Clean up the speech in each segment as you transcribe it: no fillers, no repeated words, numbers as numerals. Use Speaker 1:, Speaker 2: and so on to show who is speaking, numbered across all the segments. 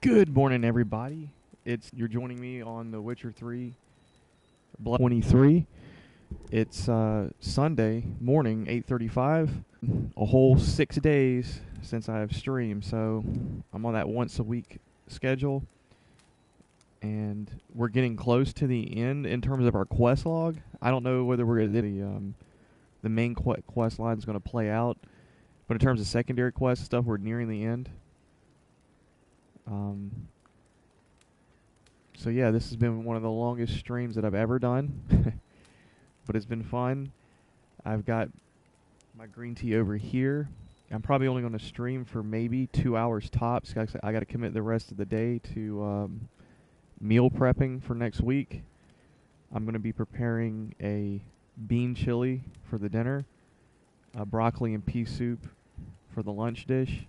Speaker 1: Good morning, everybody. You're joining me on The Witcher 3 Blood 23. It's Sunday morning, 8:35. A whole 6 days since I have streamed, so I'm on that once a week schedule, and we're getting close to the end in terms of our quest log. I don't know whether we're the main quest line is going to play out, but in terms of secondary quest stuff, we're nearing the end. So yeah, this has been one of the longest streams that I've ever done, but it's been fun. I've got my green tea over here. I'm probably only going to stream for maybe 2 hours tops. I got to commit the rest of the day to meal prepping for next week. I'm going to be preparing a bean chili for the dinner, a broccoli and pea soup for the lunch dish,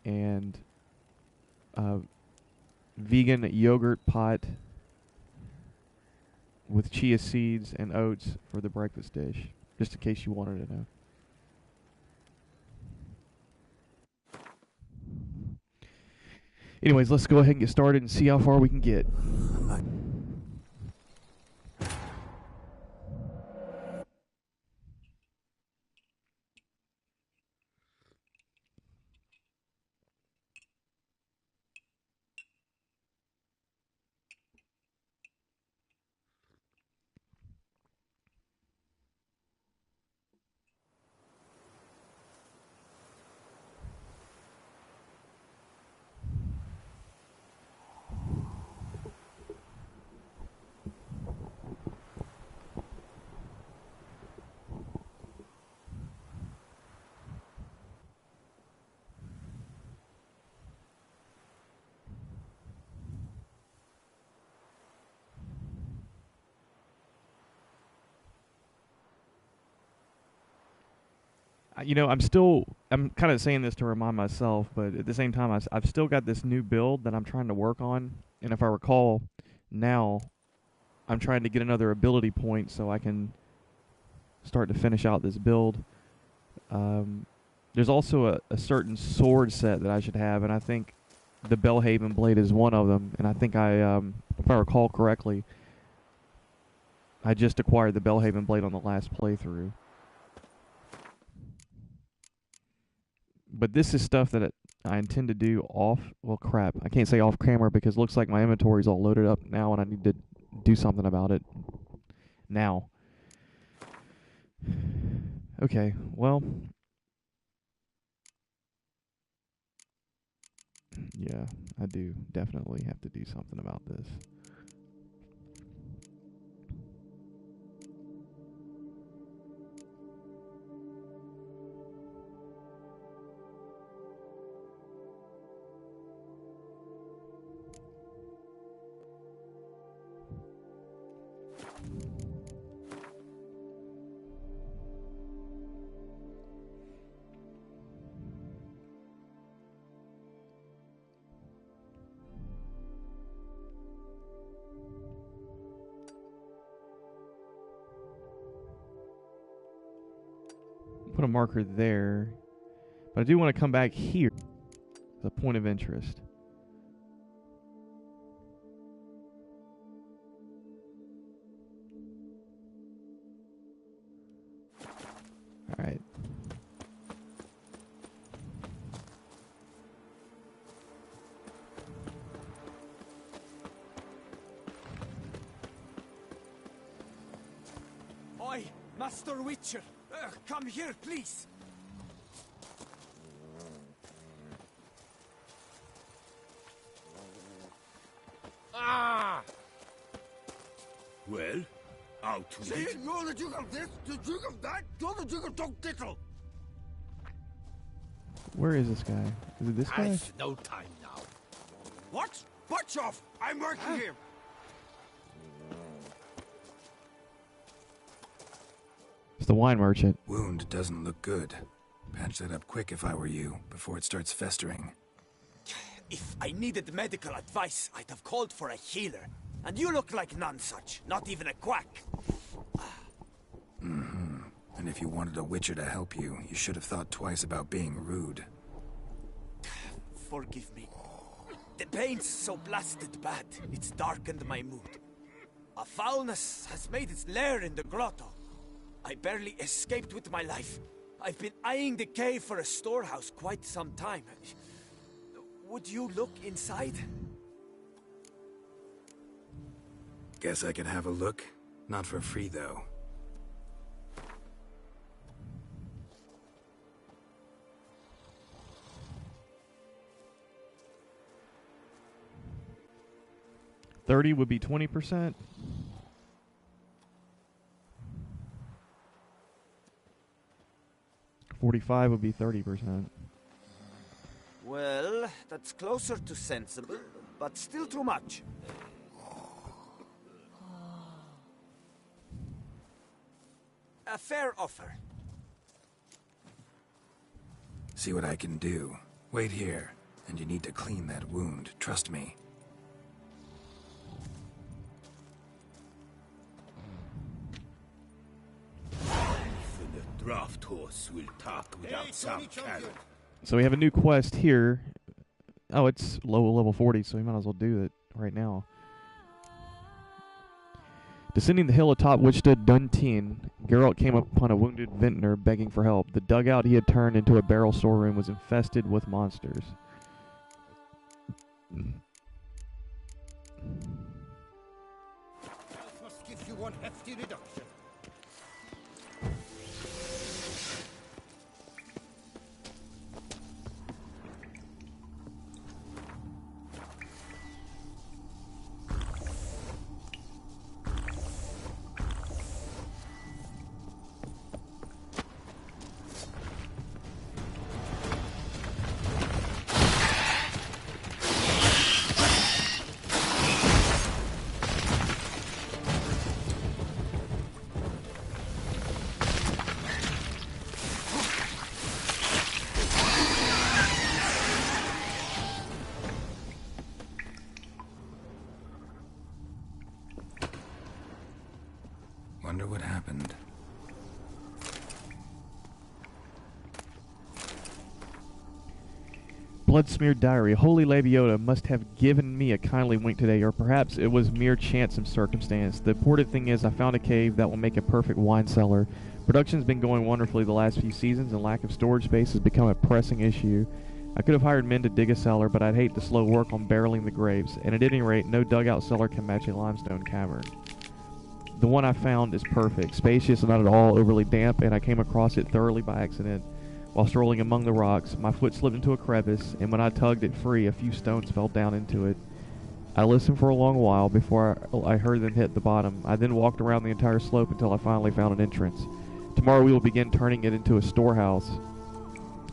Speaker 1: and vegan yogurt pot with chia seeds and oats for the breakfast dish, just in case you wanted to know. Anyways, let's go ahead and get started and see how far we can get. I'm kind of saying this to remind myself, but at the same time, I've still got this new build that I'm trying to work on. And if I recall, now I'm trying to get another ability point so I can start to finish out this build. There's also a certain sword set that I should have, and I think the Belhaven blade is one of them. And I think if I recall correctly, I just acquired the Belhaven blade on the last playthrough. But this is stuff that I intend to do well, crap. I can't say off camera because it looks like my inventory is all loaded up now and I need to do something about it now. Okay, well. Yeah, I do definitely have to do something about this. Put a marker there, but I do want to come back here, the point of interest. All right.
Speaker 2: Oi, Master Witcher! Come here, please!
Speaker 3: Ah! Well, out to
Speaker 4: See, you're the Duke of this, the Duke of that, you're the Duke of Tonk Tittle!
Speaker 1: Where is this guy? Is it this guy?
Speaker 3: I've no time now.
Speaker 4: What? Butch off! I'm working here!
Speaker 1: It's the wine merchant.
Speaker 5: Wound doesn't look good. Patch that up quick if I were you, before it starts festering.
Speaker 2: If I needed medical advice, I'd have called for a healer. And you look like none such, not even a quack.
Speaker 5: Mm-hmm. And if you wanted a Witcher to help you, you should have thought twice about being rude.
Speaker 2: Forgive me. The pain's so blasted bad, it's darkened my mood. A foulness has made its lair in the grotto. I barely escaped with my life. I've been eyeing the cave for a storehouse quite some time. Would you look inside?
Speaker 5: Guess I can have a look. Not for free, though.
Speaker 1: $30 would be 20%. $45 would be 30%.
Speaker 2: Well, that's closer to sensible, but still too much. A fair offer.
Speaker 5: See what I can do. Wait here, and you need to clean that wound. Trust me.
Speaker 3: The draft horse will talk without some carrot.
Speaker 1: So we have a new quest here. Oh, it's level 40, so we might as well do it right now. Descending the hill atop which stood Dunteen, Geralt came upon a wounded vintner begging for help. The dugout he had turned into a barrel storeroom was infested with monsters.
Speaker 4: I must give you one hefty reduction.
Speaker 5: Wonder what happened.
Speaker 1: Blood-smeared diary. Holy Labiota must have given me a kindly wink today, or perhaps it was mere chance and circumstance. The important thing is I found a cave that will make a perfect wine cellar. Production's been going wonderfully the last few seasons, and lack of storage space has become a pressing issue. I could have hired men to dig a cellar, but I'd hate the slow work on barreling the grapes, and at any rate, no dugout cellar can match a limestone cavern. The one I found is perfect, spacious and not at all overly damp, and I came across it thoroughly by accident. While strolling among the rocks, my foot slipped into a crevice, and when I tugged it free, a few stones fell down into it. I listened for a long while before I heard them hit the bottom. I then walked around the entire slope until I finally found an entrance. Tomorrow we will begin turning it into a storehouse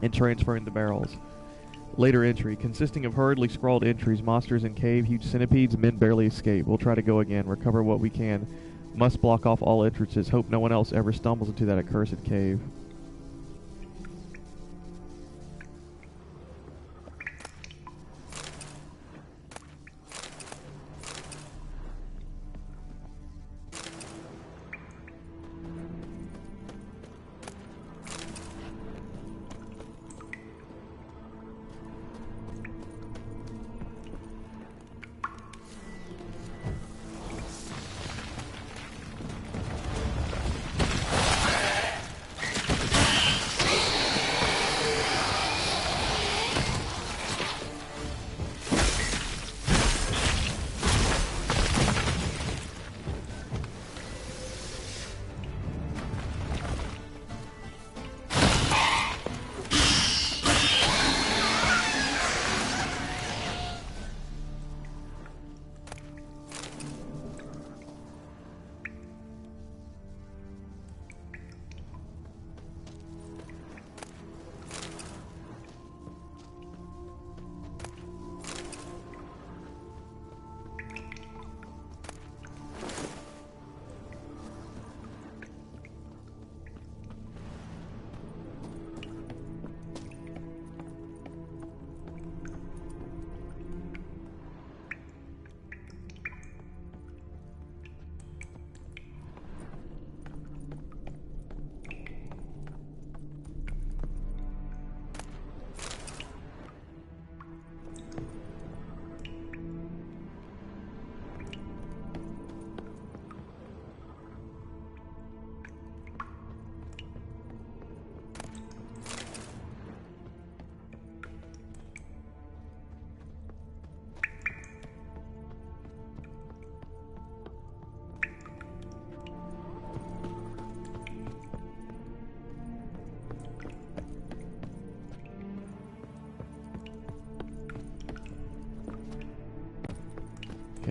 Speaker 1: and transferring the barrels. Later entry, consisting of hurriedly scrawled entries, monsters in cave, huge centipedes, men barely escape. We'll try to go again, recover what we can. Must block off all entrances, hope no one else ever stumbles into that accursed cave.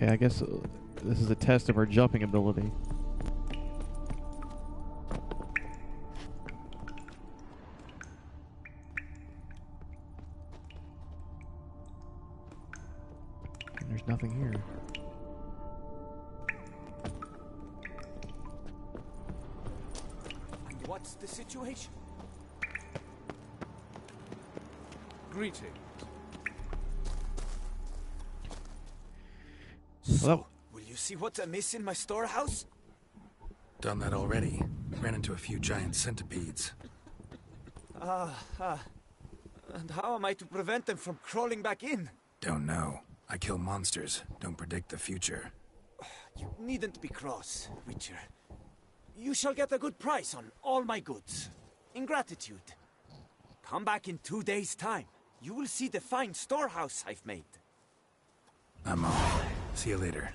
Speaker 1: Okay, I guess this is a test of our jumping ability. And there's nothing here.
Speaker 2: And what's the situation?
Speaker 6: Greetings.
Speaker 2: So, will you see what's amiss in my storehouse?
Speaker 5: Done that already. Ran into a few giant centipedes.
Speaker 2: And how am I to prevent them from crawling back in?
Speaker 5: Don't know. I kill monsters, don't predict the future.
Speaker 2: You needn't be cross, Witcher. You shall get a good price on all my goods. In gratitude. Come back in 2 days' time. You will see the fine storehouse I've made.
Speaker 5: I'm on. See you later.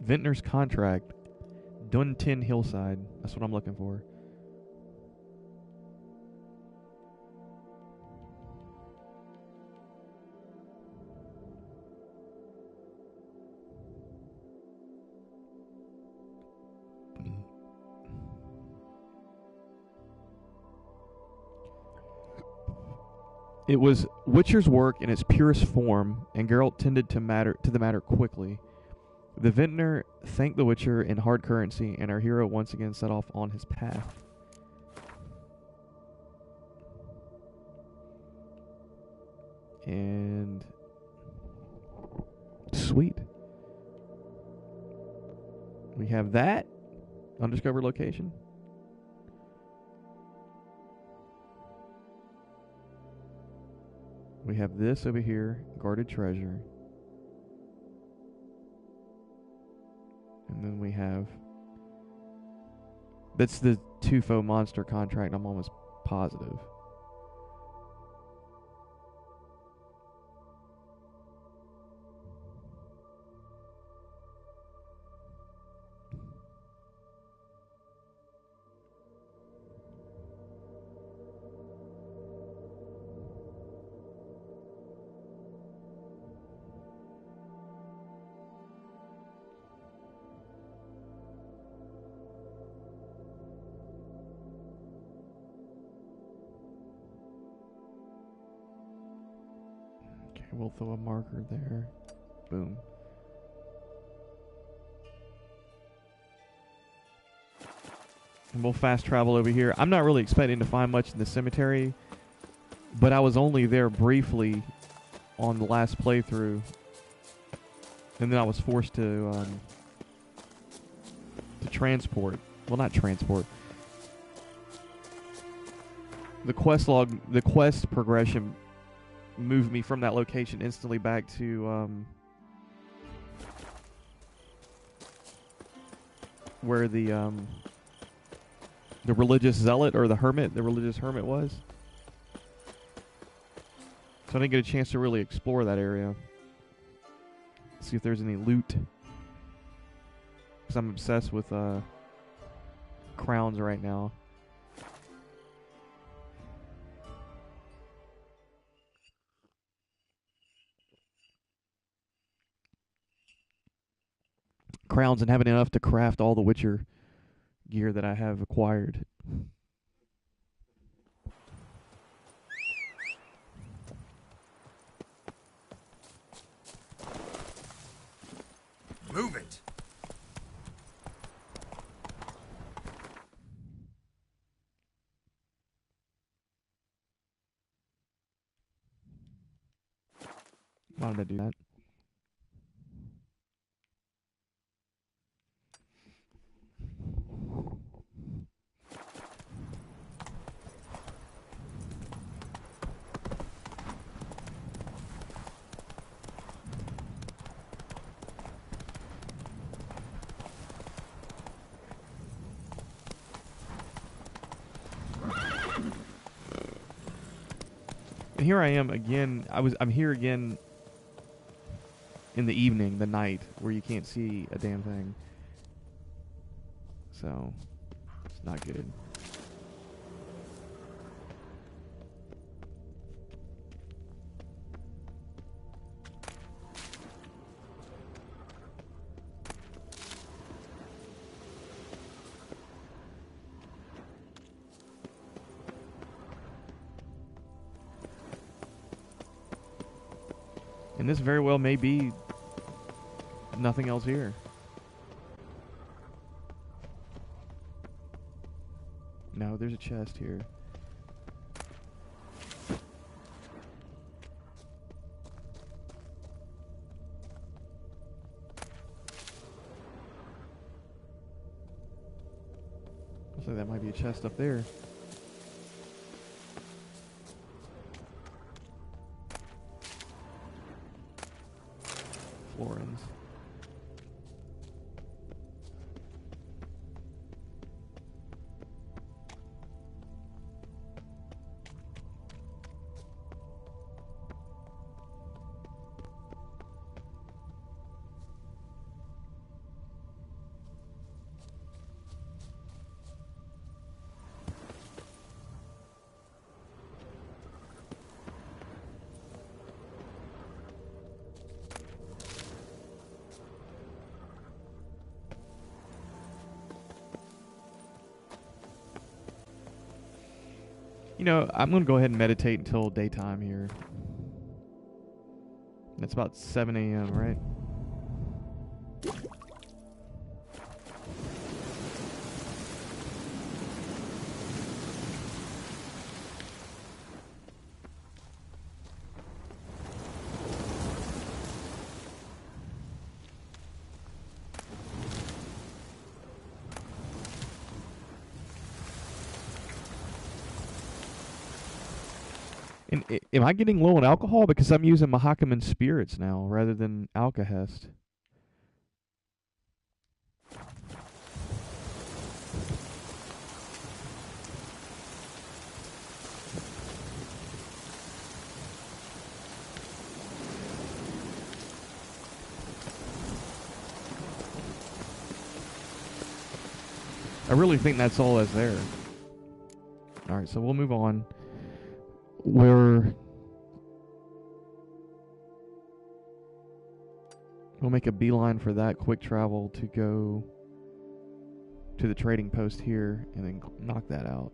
Speaker 1: Vintner's Contract. Duntin Hillside. That's what I'm looking for. It was Witcher's work in its purest form, and Geralt tended to the matter quickly. The Vintner thanked the Witcher in hard currency, and our hero once again set off on his path. And sweet. We have that undiscovered location. We have this over here, guarded treasure. And then we have... That's the Tufo monster contract, I'm almost positive. We'll throw a marker there. Boom. And we'll fast travel over here. I'm not really expecting to find much in the cemetery, but I was only there briefly on the last playthrough, and then I was forced to transport. Well, not transport. The quest progression moved me from that location instantly back to where the religious zealot or the religious hermit was. So I didn't get a chance to really explore that area. See if there's any loot, because I'm obsessed with crowns right now. Crowns and having enough to craft all the Witcher gear that I have acquired.
Speaker 5: Move it!
Speaker 1: Why did I do that? here I am again. I'm here again in the evening, the night, where you can't see a damn thing. So, it's not good. And this very well may be nothing else here. No, there's a chest here. Looks like that might be a chest up there. Florins. You know, I'm going to go ahead and meditate until daytime here. It's about 7 a.m., right? And am I getting low on alcohol because I'm using Mahakaman spirits now rather than Alkahest? I really think that's all that's there. Alright, so we'll move on. We'll make a beeline for that quick travel to go to the trading post here and then knock that out.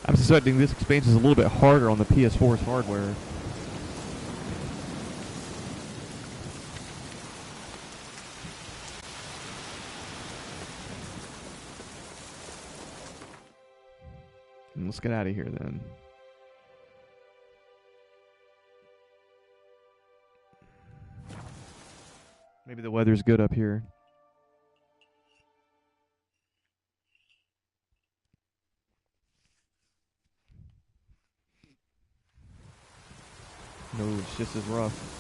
Speaker 1: I'm suspecting this expansion is a little bit harder on the PS4's hardware. And let's get out of here then. Maybe the weather's good up here. No, it's just as rough.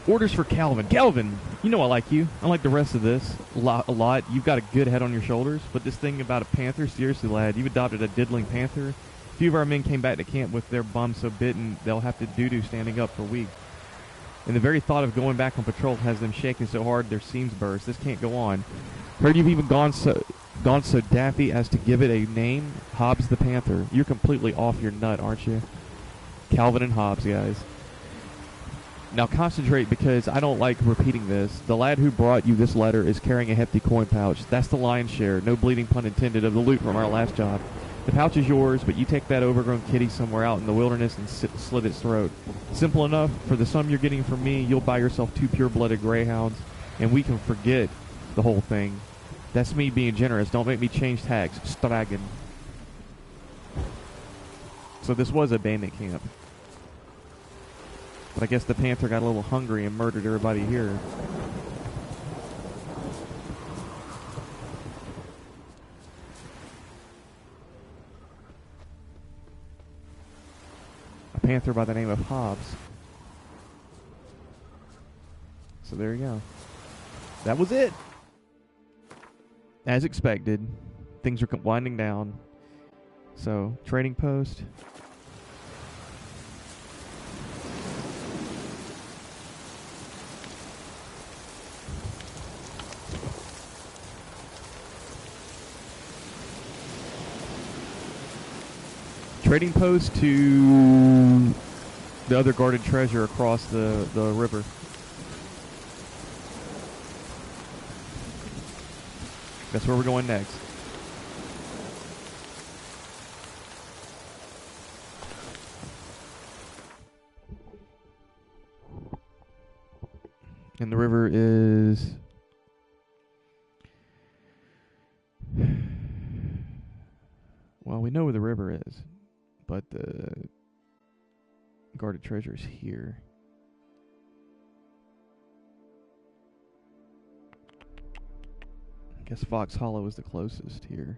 Speaker 1: Orders for Calvin. Calvin, you know I like you. I like the rest of this a lot. You've got a good head on your shoulders, but this thing about a panther, seriously, lad, you've adopted a diddling panther. A few of our men came back to camp with their bums so bitten they'll have to doo-doo standing up for weeks. And the very thought of going back on patrol has them shaking so hard their seams burst. This can't go on. Heard you've even gone so daffy as to give it a name, Hobbs the Panther. You're completely off your nut, aren't you? Calvin and Hobbs, guys. Now concentrate, because I don't like repeating this. The lad who brought you this letter is carrying a hefty coin pouch. That's the lion's share, no bleeding pun intended, of the loot from our last job. The pouch is yours, but you take that overgrown kitty somewhere out in the wilderness and slit its throat. Simple enough. For the sum you're getting from me, you'll buy yourself 2 pure-blooded greyhounds, and we can forget the whole thing. That's me being generous. Don't make me change tax. Stragen. So this was a bandit camp. But I guess the panther got a little hungry and murdered everybody here. A panther by the name of Hobbs. So there you go. That was it. As expected, things are winding down. So, trading post. Trading post to the other guarded treasure across the river. That's where we're going next. And the river is... Well, we know where the river is, but the guarded treasure is here. I guess Fox Hollow is the closest here.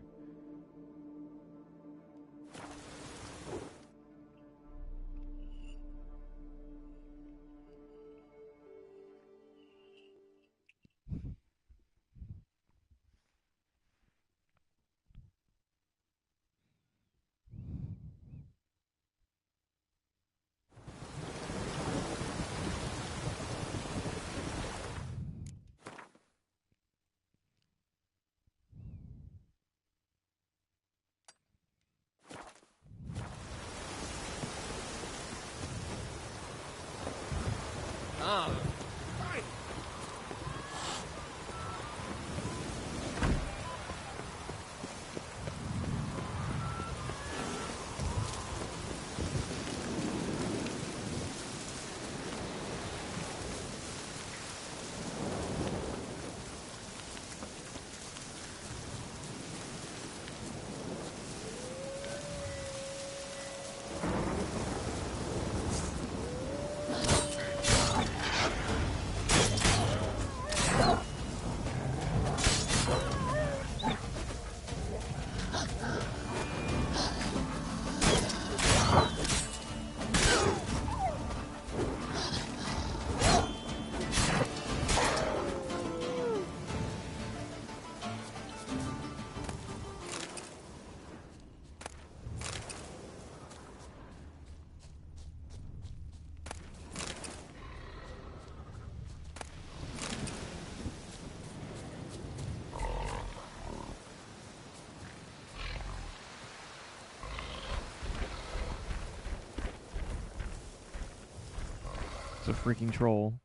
Speaker 1: A freaking troll.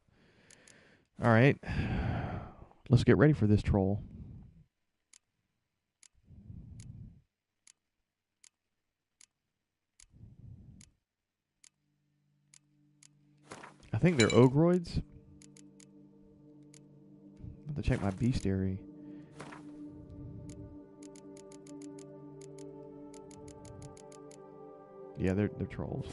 Speaker 1: Alright. Let's get ready for this troll. I think they're ogroids. I have to check my bestiary. Yeah, they're trolls.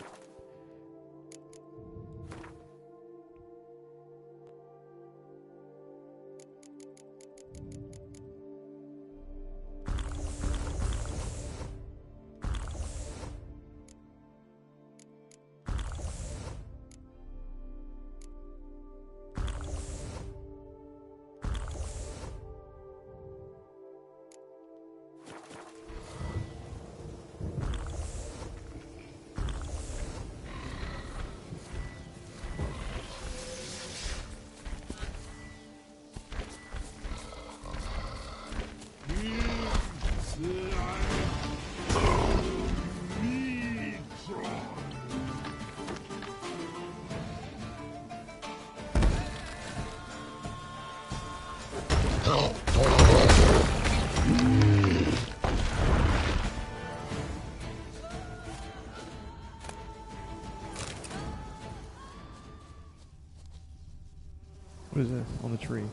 Speaker 1: on the tree.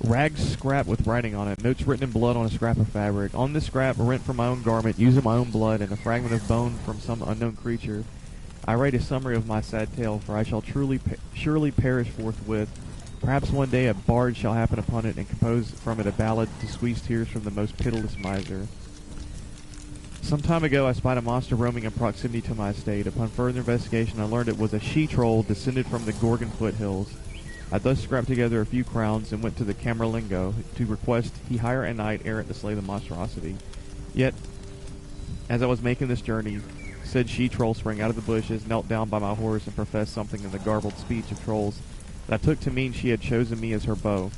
Speaker 1: Rags scrap with writing on it. Notes written in blood on a scrap of fabric. On this scrap, rent from my own garment, using my own blood, and a fragment of bone from some unknown creature, I write a summary of my sad tale, for I shall surely perish forthwith. Perhaps one day a bard shall happen upon it and compose from it a ballad to squeeze tears from the most pitiless miser. Some time ago I spied a monster roaming in proximity to my estate. Upon further investigation I learned it was a she-troll descended from the Gorgon foothills. I thus scrapped together a few crowns and went to the Camerlingo to request he hire a knight errant to slay the monstrosity. Yet, as I was making this journey, said she-troll sprang out of the bushes, knelt down by my horse, and professed something in the garbled speech of trolls that I took to mean she had chosen me as her beau.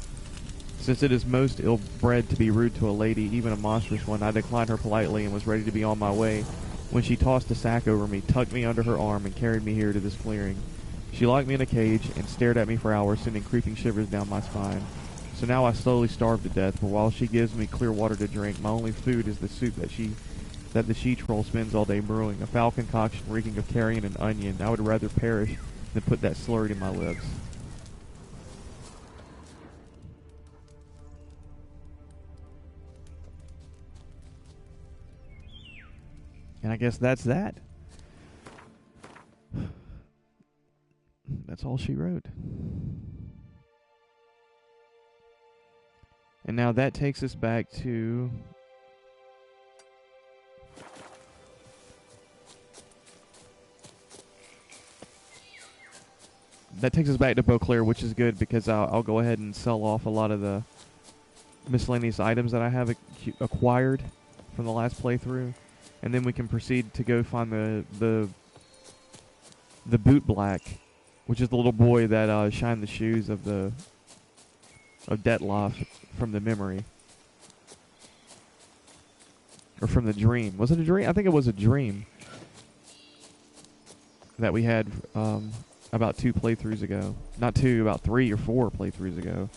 Speaker 1: Since it is most ill-bred to be rude to a lady, even a monstrous one, I declined her politely and was ready to be on my way, when she tossed a sack over me, tucked me under her arm, and carried me here to this clearing. She locked me in a cage and stared at me for hours, sending creeping shivers down my spine. So now I slowly starve to death, for while she gives me clear water to drink, my only food is the soup that the she-troll spends all day brewing, a foul concoction reeking of carrion and onion. I would rather perish than put that slurry to my lips. And I guess that's that. That's all she wrote. And now that takes us back to Beauclair, which is good because I'll go ahead and sell off a lot of the miscellaneous items that I have acquired from the last playthrough, and then we can proceed to go find the boot black, which is the little boy that shined the shoes of Detloff from the memory. Or from the dream. Was it a dream? I think it was a dream that we had about 2 playthroughs ago. Not 2, about 3 or 4 playthroughs ago.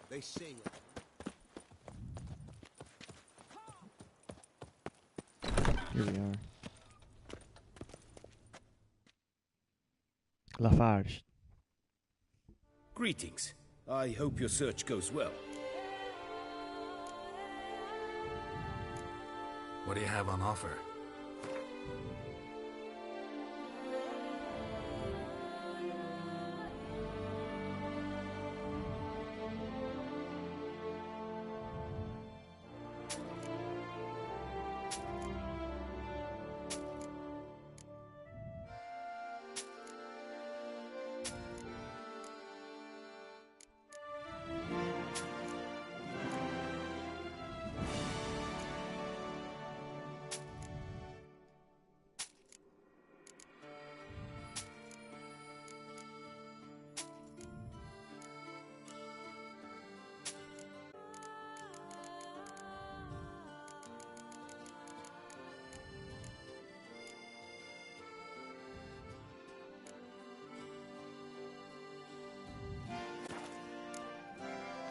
Speaker 3: They sing.
Speaker 1: Here we are. Lafarge.
Speaker 3: Greetings. I hope your search goes well.
Speaker 5: What do you have on offer?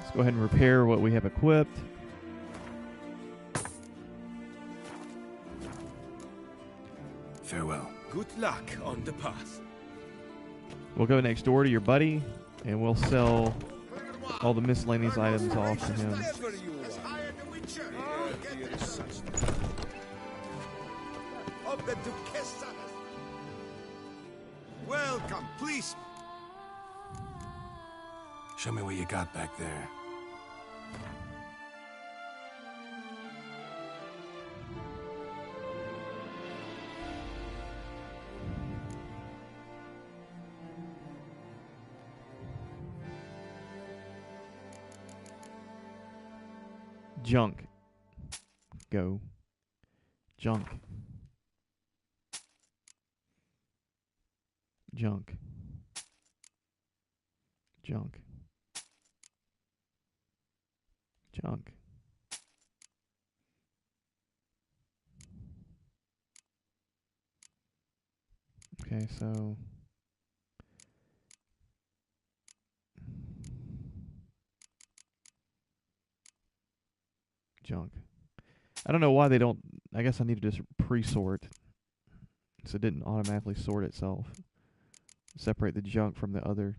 Speaker 1: Let's go ahead and repair what we have equipped.
Speaker 5: Farewell.
Speaker 3: Good luck on the path.
Speaker 1: We'll go next door to your buddy And we'll sell all the miscellaneous items off to him.
Speaker 3: Whatever you want. Dear such of the Duchessa. Welcome, please.
Speaker 5: Show me what you got back there.
Speaker 1: Junk. Go. Junk. Junk. Junk. Junk. Okay, so junk. I don't know why they don't. I guess I need to just pre-sort so it didn't automatically sort itself. Separate the junk from the other.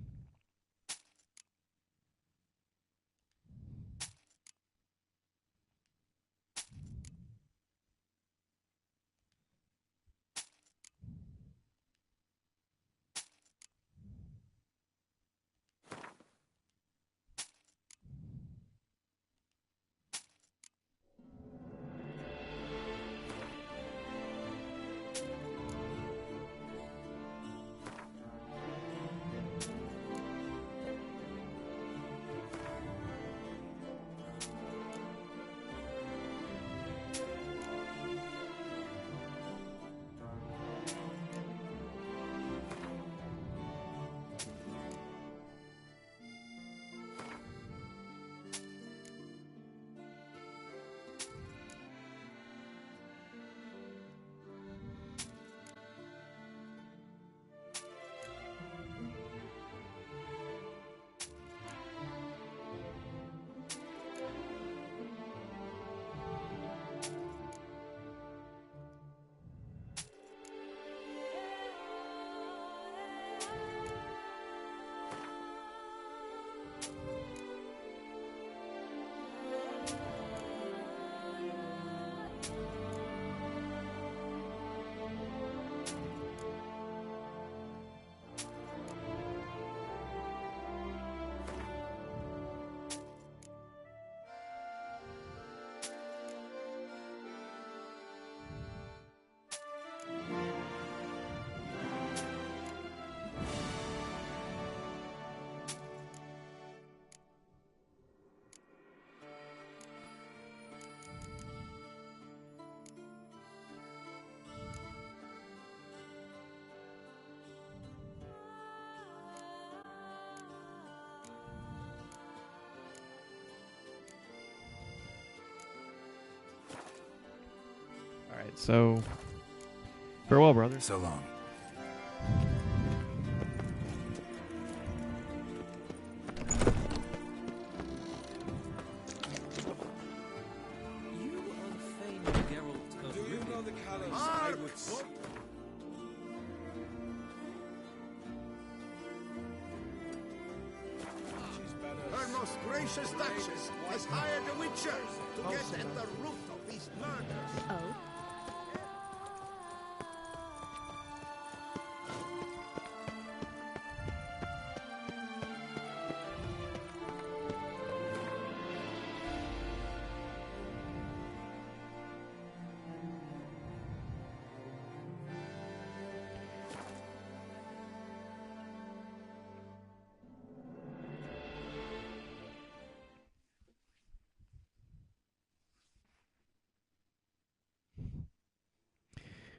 Speaker 1: Alright, so farewell, brother.
Speaker 5: So long.
Speaker 6: You unfeigned Geralt of
Speaker 3: Do you know the colors I would see?
Speaker 4: Her most gracious Duchess has hired a witcher to get at the root of these murders.
Speaker 7: Oh?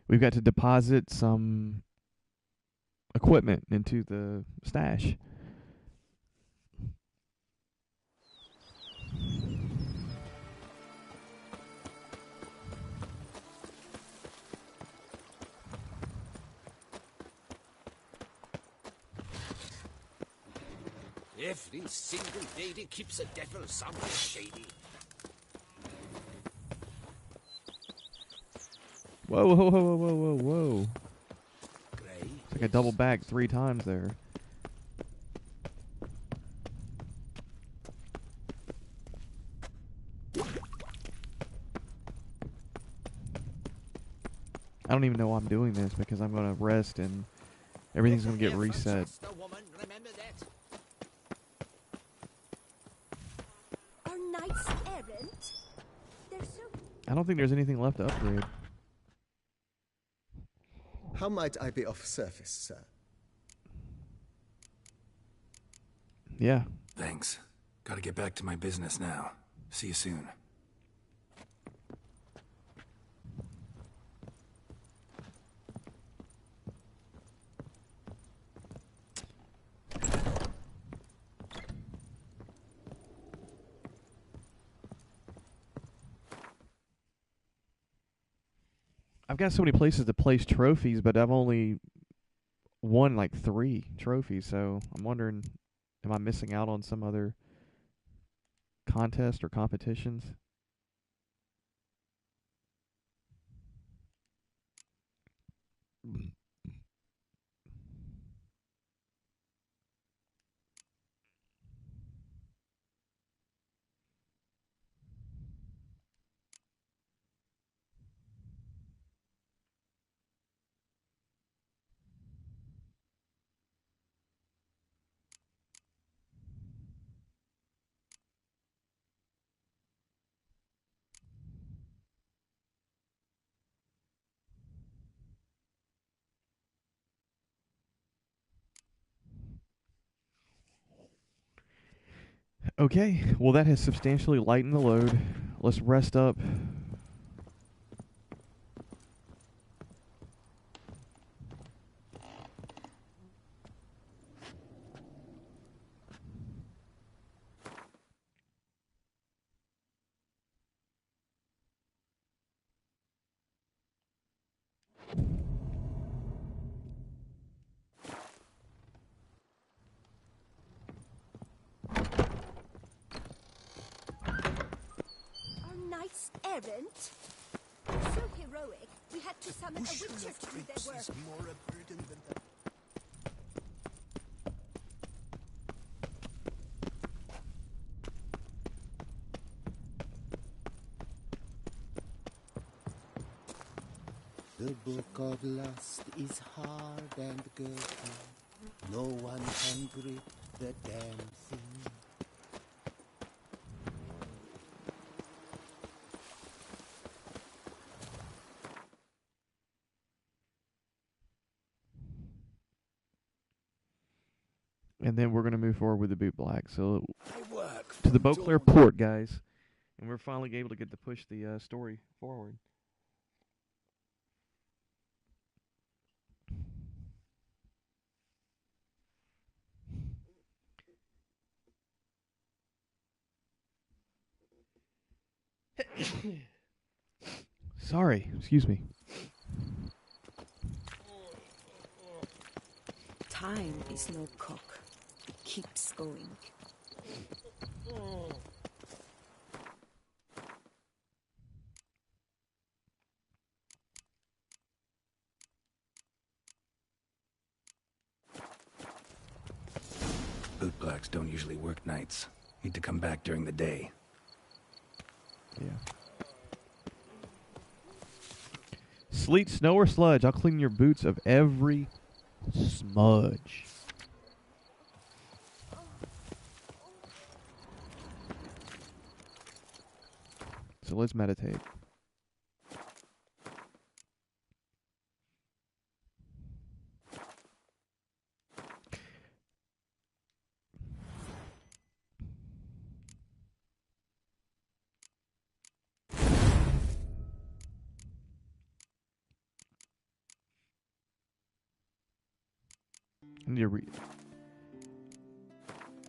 Speaker 1: We've got to deposit some equipment into the stash.
Speaker 2: Every single lady keeps a devil somewhere shady.
Speaker 1: Whoa, whoa, whoa, whoa, whoa, whoa.
Speaker 2: Grey,
Speaker 1: It's like I double back 3 times there. I don't even know why I'm doing this because I'm gonna rest and everything's gonna get reset.
Speaker 7: Are knights errant? They're so.
Speaker 1: I don't think there's anything left to upgrade.
Speaker 8: How might I be of service, sir?
Speaker 1: Yeah.
Speaker 5: Thanks. Gotta get back to my business now. See you soon.
Speaker 1: I've got so many places to place trophies, but I've only won like 3 trophies, so I'm wondering, am I missing out on some other contest or competitions? Okay, well that has substantially lightened the load. Let's rest up.
Speaker 7: Are knights errant? So heroic, we had to summon a witcher to do their work.
Speaker 4: More a burden than the...
Speaker 9: The book of lust is hard and girthy. No one can grip the damn thing.
Speaker 1: And then we're going to move forward with the boot black. So
Speaker 2: I work
Speaker 1: to the
Speaker 2: from
Speaker 1: Beauclair
Speaker 2: dawn.
Speaker 1: port, guys. And we're finally able to get to push the story forward. Sorry, excuse me.
Speaker 10: Time is no cock. It keeps going.
Speaker 5: Bootblacks don't usually work nights. Need to come back during the day.
Speaker 1: Yeah. Sleet, snow, or sludge, I'll clean your boots of every smudge. So let's meditate.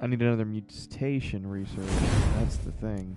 Speaker 1: I need another mutation research. That's the thing.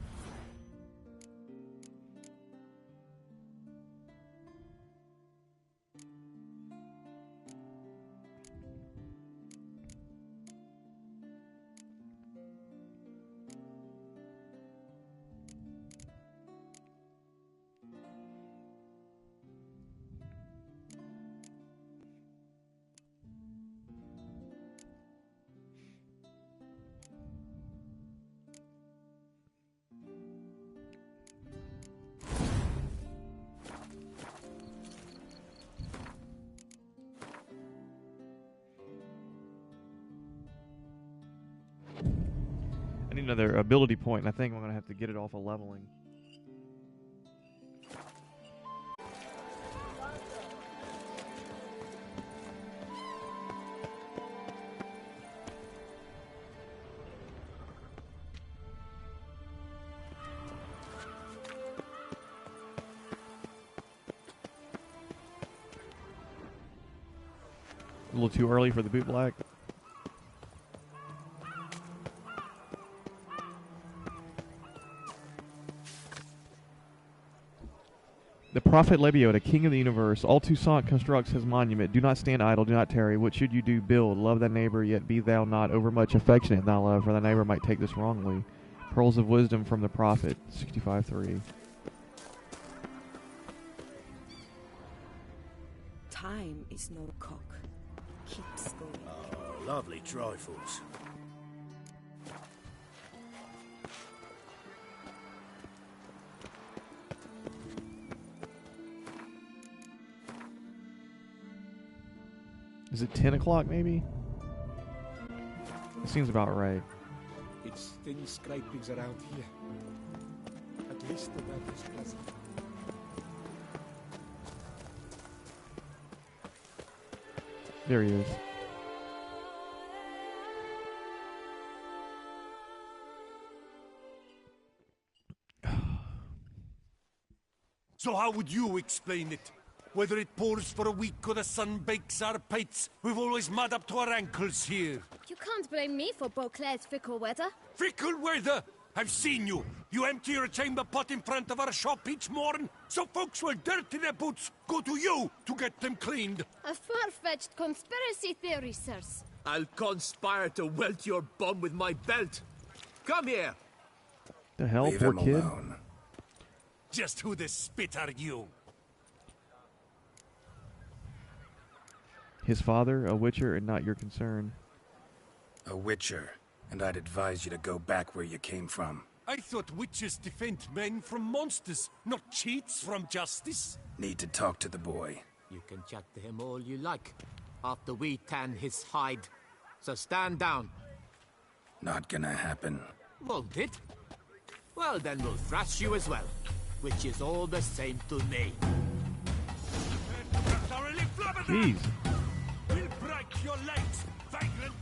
Speaker 1: another ability point, and I think I'm going to have to get it off of leveling. A little too early for the boot black. The Prophet Lebiota, King of the Universe, all Toussaint constructs his monument. Do not stand idle, do not tarry. What should you do? Build. Love thy neighbor, yet be thou not overmuch affectionate in thy love, for thy neighbor might take this wrongly. Pearls of Wisdom from the Prophet, 65:3.
Speaker 10: Time is no cock. Keeps going.
Speaker 3: Oh, lovely trifles.
Speaker 1: Is it 10 o'clock maybe? It seems about right.
Speaker 4: It's thin scrapings around here. At least the weather's pleasant.
Speaker 1: There he is.
Speaker 3: So how would you explain it? Whether it pours for a week or the sun bakes our pates, we've always mud up to our ankles here.
Speaker 7: You can't blame me for Beauclair's fickle weather.
Speaker 3: Fickle weather! I've seen you. You empty your chamber pot in front of our shop each morn, so folks will dirty their boots, go to you to get them cleaned.
Speaker 7: A far-fetched conspiracy theory, sirs.
Speaker 11: I'll conspire to welt your bum with my belt. Come here.
Speaker 1: The hell,
Speaker 5: Leave
Speaker 1: poor
Speaker 5: him
Speaker 1: kid.
Speaker 5: alone.
Speaker 3: Just who the spit are you?
Speaker 1: His father, a witcher, and not your concern.
Speaker 5: A witcher, and I'd advise you to go back where you came from.
Speaker 3: I thought witches defend men from monsters, not cheats from justice.
Speaker 5: Need to talk to the boy.
Speaker 11: You can chat to him all you like, after we tan his hide. So stand down.
Speaker 5: Not gonna happen.
Speaker 11: Won't it? Well, then we'll thrash you as well, which is all the same to me.
Speaker 1: Jeez.
Speaker 3: We'll break your legs, vagrant!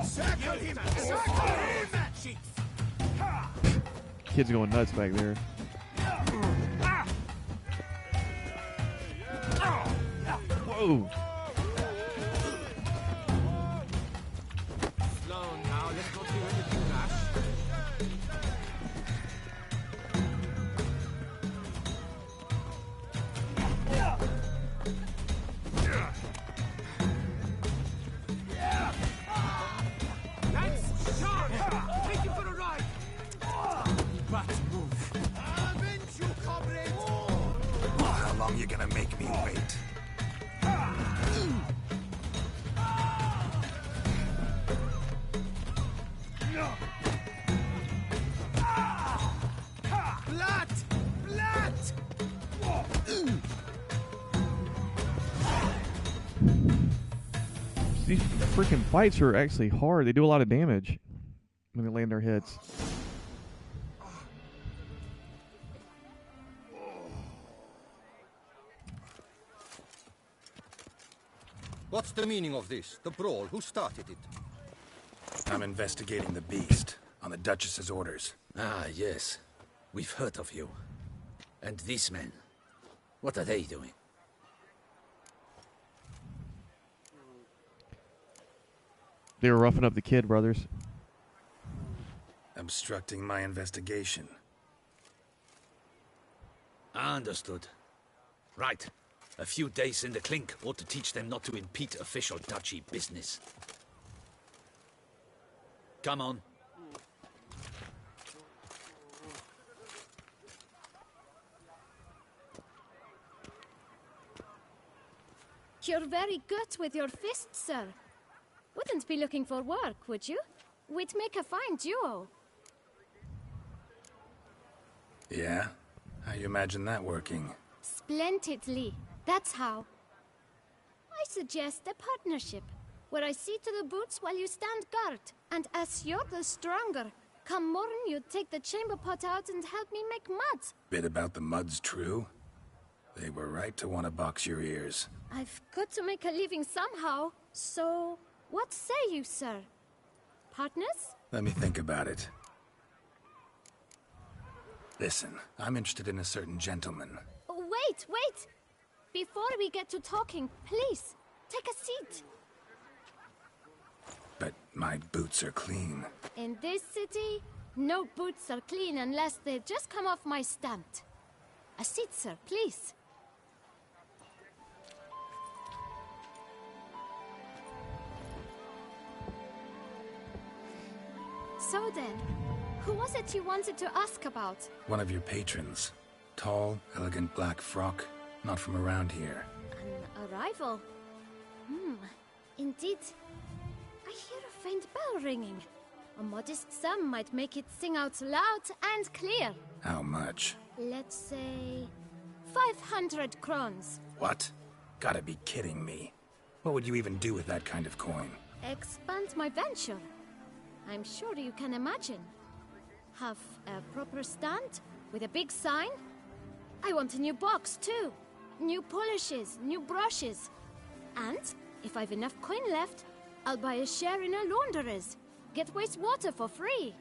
Speaker 4: Circle him! Circle him!
Speaker 1: Kid's going nuts back there. Whoa.
Speaker 11: Slow now, let's not hear anything rash. Let's charge! Take him for a ride!
Speaker 3: But move.
Speaker 4: Avenge you, comrade!
Speaker 5: How long you gonna make me wait?
Speaker 4: Blood! Blood!
Speaker 1: These freaking fights are actually hard. They do a lot of damage when they land their hits.
Speaker 12: What's the meaning of this? The brawl? Who started it?
Speaker 5: I'm investigating the beast on the Duchess's orders.
Speaker 13: Ah, yes. We've heard of you. And these men, what are they doing?
Speaker 1: They were roughing up the kid, brothers.
Speaker 5: Obstructing my investigation.
Speaker 13: Understood. Right. A few days in the clink ought to teach them not to impede official duchy business. Come on.
Speaker 7: You're very good with your fists, sir. Wouldn't be looking for work, would you? We'd make a fine duo.
Speaker 5: Yeah? How you imagine that working?
Speaker 7: Splendidly. That's how. I suggest a partnership, where I see to the boots while you stand guard. And as you're the stronger, Come morn, you'd take the chamber pot out and help me make mud.
Speaker 5: Bit about the mud's true? They were right to want to box your ears.
Speaker 7: I've got to make a living somehow. So, what say you, sir? Partners?
Speaker 5: Let me think about it. Listen, I'm interested in a certain gentleman.
Speaker 7: Wait, wait! Before we get to talking, please, take a seat.
Speaker 5: But my boots are clean.
Speaker 7: In this city, no boots are clean unless they just come off my stand. A seat, sir, please. So then, who was it you wanted to ask about?
Speaker 5: One of your patrons. Tall, elegant black frock. Not from around here.
Speaker 7: An arrival? Indeed. I hear a faint bell ringing. A modest sum might make it sing out loud and clear.
Speaker 5: How much?
Speaker 7: Let's say 500 crowns.
Speaker 5: What? Gotta be kidding me. What would you even do with that kind of coin?
Speaker 7: Expand my venture. I'm sure you can imagine. Have a proper stand with a big sign. I want a new box too. New polishes, new brushes. And if I've enough coin left, I'll buy a share in a launderer's. Get wastewater for free.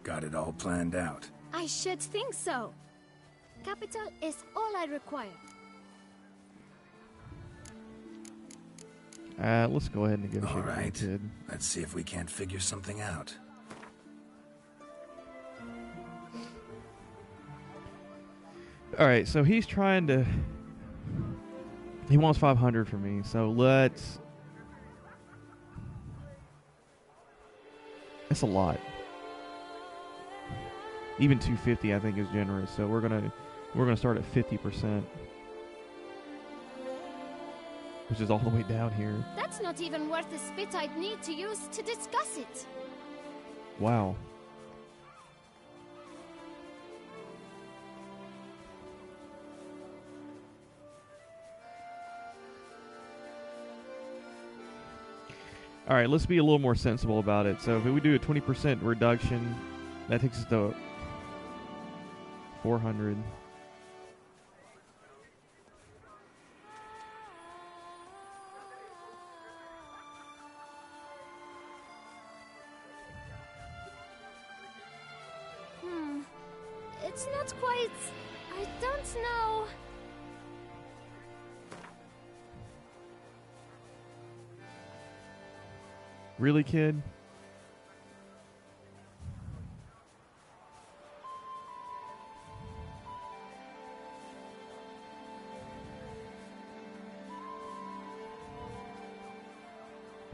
Speaker 5: Got it all planned out.
Speaker 7: I should think so. Capital is all I require.
Speaker 1: Let's go ahead and negotiate.
Speaker 5: All right. Let's see if we can't figure something out.
Speaker 1: All right, so he's trying to... He wants 500 from me, so let's... That's a lot. Even 250 I think is generous, so we're gonna start at 50%. Which is all the way down here.
Speaker 7: That's not even worth the spit I'd need to use to discuss it.
Speaker 1: Wow. All right, let's be a little more sensible about it. So if we do a 20% reduction, that takes us to 400.
Speaker 7: It's not quite... I don't know...
Speaker 1: Really, kid?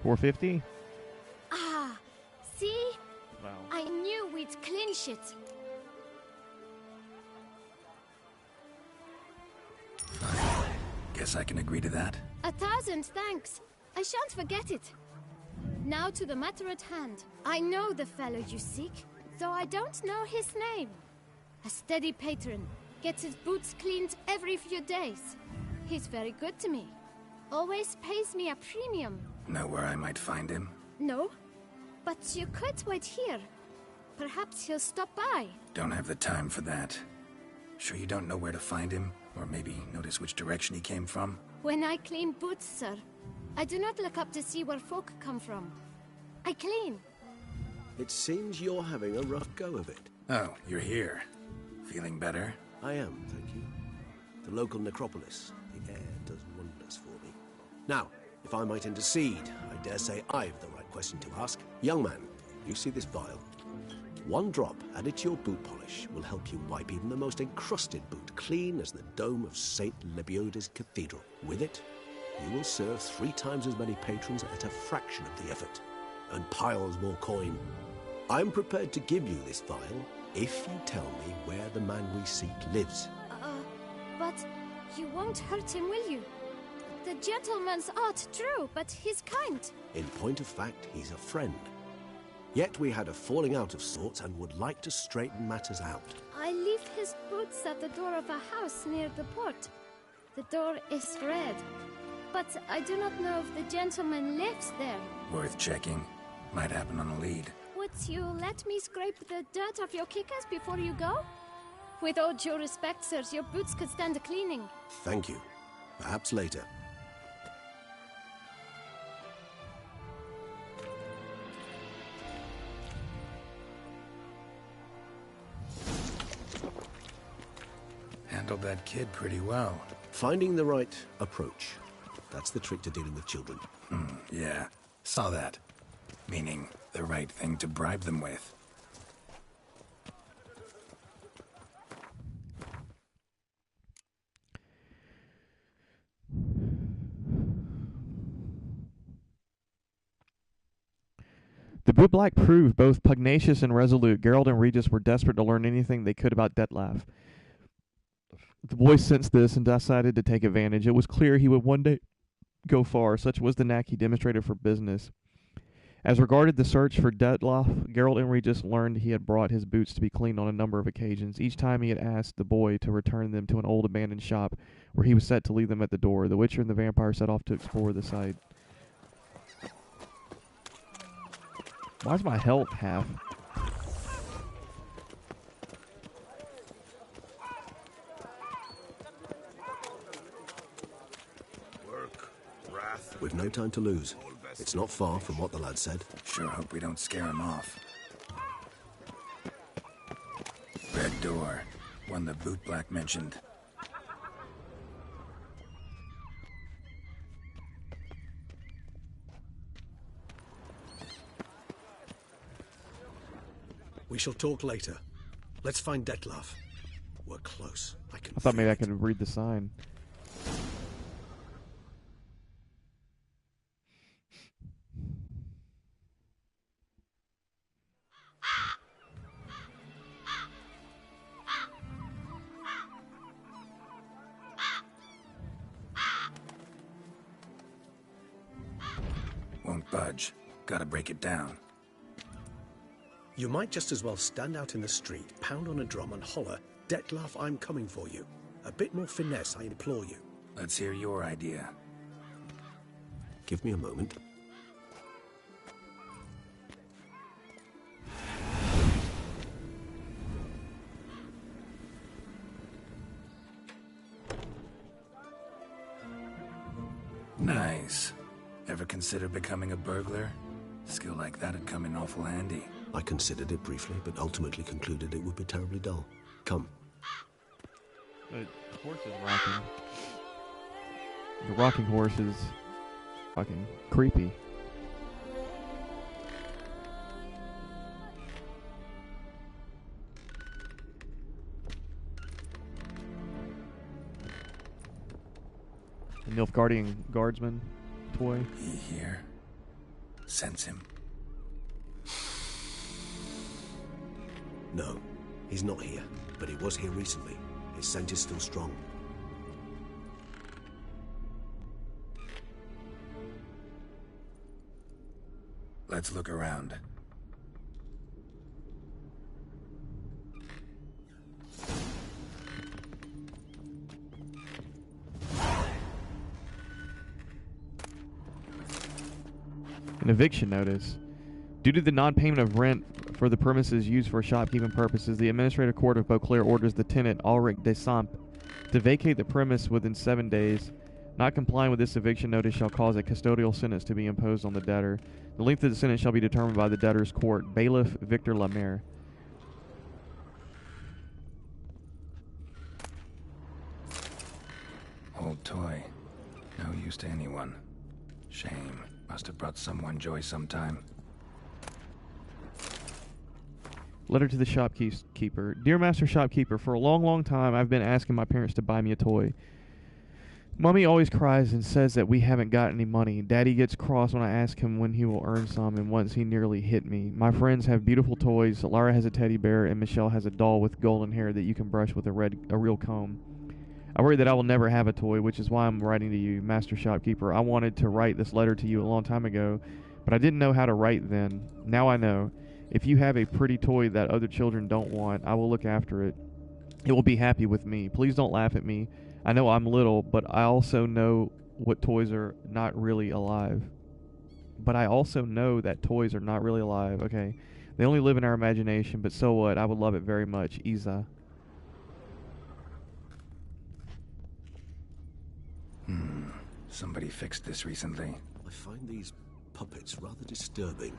Speaker 1: $450?
Speaker 7: Ah, see?
Speaker 1: Wow.
Speaker 7: I knew we'd clinch it.
Speaker 5: Guess I can agree to that.
Speaker 7: 1,000 thanks. I shan't forget it. Now to the matter at hand. I know the fellow you seek, though I don't know his name. A steady patron, gets his boots cleaned every few days. He's very good to me. Always pays me a premium.
Speaker 5: Know where I might find him?
Speaker 7: No, but you could wait here. Perhaps he'll stop by.
Speaker 5: Don't have the time for that. Sure you don't know where to find him? Or maybe notice which direction he came from?
Speaker 7: When I clean boots, sir, I do not look up to see where folk come from. I clean.
Speaker 14: It seems you're having a rough go of it.
Speaker 5: Oh, you're here. Feeling better?
Speaker 14: I am, thank you. The local necropolis. The air does wonders for me. Now, if I might intercede, I dare say I've the right question to ask. Young man, you see this vial? One drop added to your boot polish will help you wipe even the most encrusted boot clean as the dome of St. Lebioda's Cathedral. With it, you will serve 3 times as many patrons at a fraction of the effort, and piles more coin. I'm prepared to give you this vial if you tell me where the man we seek lives.
Speaker 7: But you won't hurt him, will you? The gentleman's art, true, but he's kind.
Speaker 14: In point of fact, he's a friend. Yet we had a falling out of sorts and would like to straighten matters out.
Speaker 7: I leave his boots at the door of a house near the port. The door is red, but I do not know if the gentleman lives there.
Speaker 5: Worth checking. Might happen on a lead.
Speaker 7: would you let me scrape the dirt off your kickers before you go? With all due respect, sirs, your boots could stand a cleaning.
Speaker 14: Thank you. Perhaps later.
Speaker 5: Handled that kid pretty well.
Speaker 14: Finding the right approach. That's the trick to dealing with children.
Speaker 5: Yeah, saw that. Meaning, the right thing to bribe them with.
Speaker 1: The bootblack proved both pugnacious and resolute. Geralt and Regis were desperate to learn anything they could about Dettlaff. The boys sensed this and decided to take advantage. It was clear he would one day go far. Such was the knack he demonstrated for business. As regarded the search for Dettlaff, Geralt and Regis learned he had brought his boots to be cleaned on a number of occasions. Each time he had asked the boy to return them to an old abandoned shop, where he was set to leave them at the door. The Witcher and the vampire set off to explore the site. Why is my health half?
Speaker 14: We've no time to lose. It's not far from what the lad said.
Speaker 5: Sure hope we don't scare him off. Red door. One the bootblack mentioned.
Speaker 14: We shall talk later. Let's find Dettlaff. We're close. I
Speaker 1: thought maybe I could read the sign.
Speaker 5: Won't budge. Gotta break it down.
Speaker 14: You might just as well stand out in the street, pound on a drum and holler, "Dettlaff, I'm coming for you." A bit more finesse, I implore you.
Speaker 5: Let's hear your idea.
Speaker 14: Give me a moment.
Speaker 5: Nice. Ever consider becoming a burglar? Skill like that'd come in awful handy.
Speaker 14: I considered it briefly, but ultimately concluded it would be terribly dull. Come.
Speaker 1: The horse is rocking. The rocking horse is fucking creepy. A Nilfgaardian guardsman toy.
Speaker 5: He here. Sense him.
Speaker 14: No, he's not here, but he was here recently. His scent is still strong.
Speaker 5: Let's look around.
Speaker 1: An eviction notice. Due to the non-payment of rent for the premises used for shopkeeping purposes, the Administrative Court of Beauclair orders the tenant, Ulrich de Samp, to vacate the premise within 7 days. Not complying with this eviction notice shall cause a custodial sentence to be imposed on the debtor. The length of the sentence shall be determined by the debtor's court. Bailiff Victor Lemaire.
Speaker 5: Old toy. No use to anyone. Shame. Must have brought someone joy sometime.
Speaker 1: Letter to the shopkeeper. Dear Master Shopkeeper, for a long, long time I've been asking my parents to buy me a toy. Mummy always cries and says that we haven't got any money. Daddy gets cross when I ask him when he will earn some, and once he nearly hit me. My friends have beautiful toys. Lara has a teddy bear, and Michelle has a doll with golden hair that you can brush with a real comb. I worry that I will never have a toy, which is why I'm writing to you, Master Shopkeeper. I wanted to write this letter to you a long time ago, but I didn't know how to write then. Now I know. If you have a pretty toy that other children don't want, I will look after it. It will be happy with me. Please don't laugh at me. I know I'm little, but I also know what toys are not really alive. But I also know that toys are not really alive. Okay. They only live in our imagination, but so what? I would love it very much. Isa.
Speaker 5: Somebody fixed this recently.
Speaker 14: I find these puppets rather disturbing.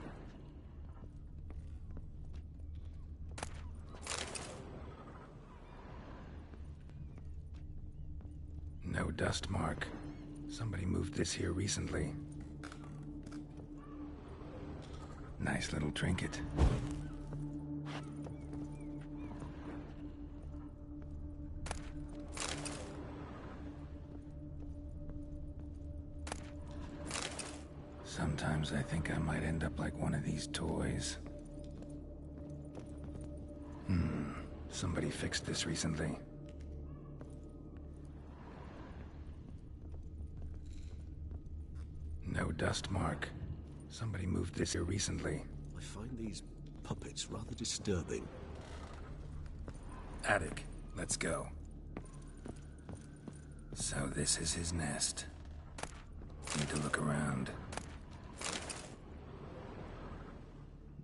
Speaker 5: No dust mark. Somebody moved this here recently. Nice little trinket. Sometimes I think I might end up like one of these toys. Somebody fixed this recently. No dust mark. Somebody moved this here recently.
Speaker 14: I find these puppets rather disturbing.
Speaker 5: Attic, let's go. So this is his nest. Need to look around.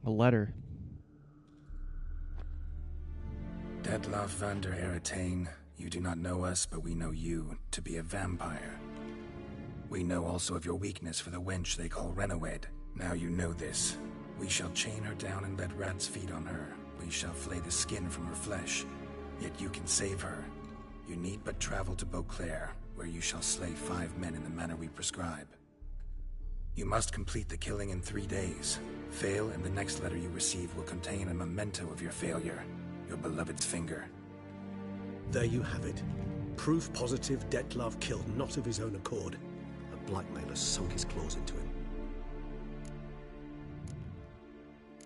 Speaker 1: A letter.
Speaker 5: Dettlaff van der Eretain, you do not know us, but we know you to be a vampire. We know also of your weakness for the wench they call Renawed. Now you know this. We shall chain her down and let rats feed on her. We shall flay the skin from her flesh. Yet you can save her. You need but travel to Beauclair, where you shall slay 5 men in the manner we prescribe. You must complete the killing in 3 days. Fail, and the next letter you receive will contain a memento of your failure. Your beloved's finger.
Speaker 14: There you have it. Proof positive Dettlaff killed not of his own accord. A blackmailer sunk his claws into him.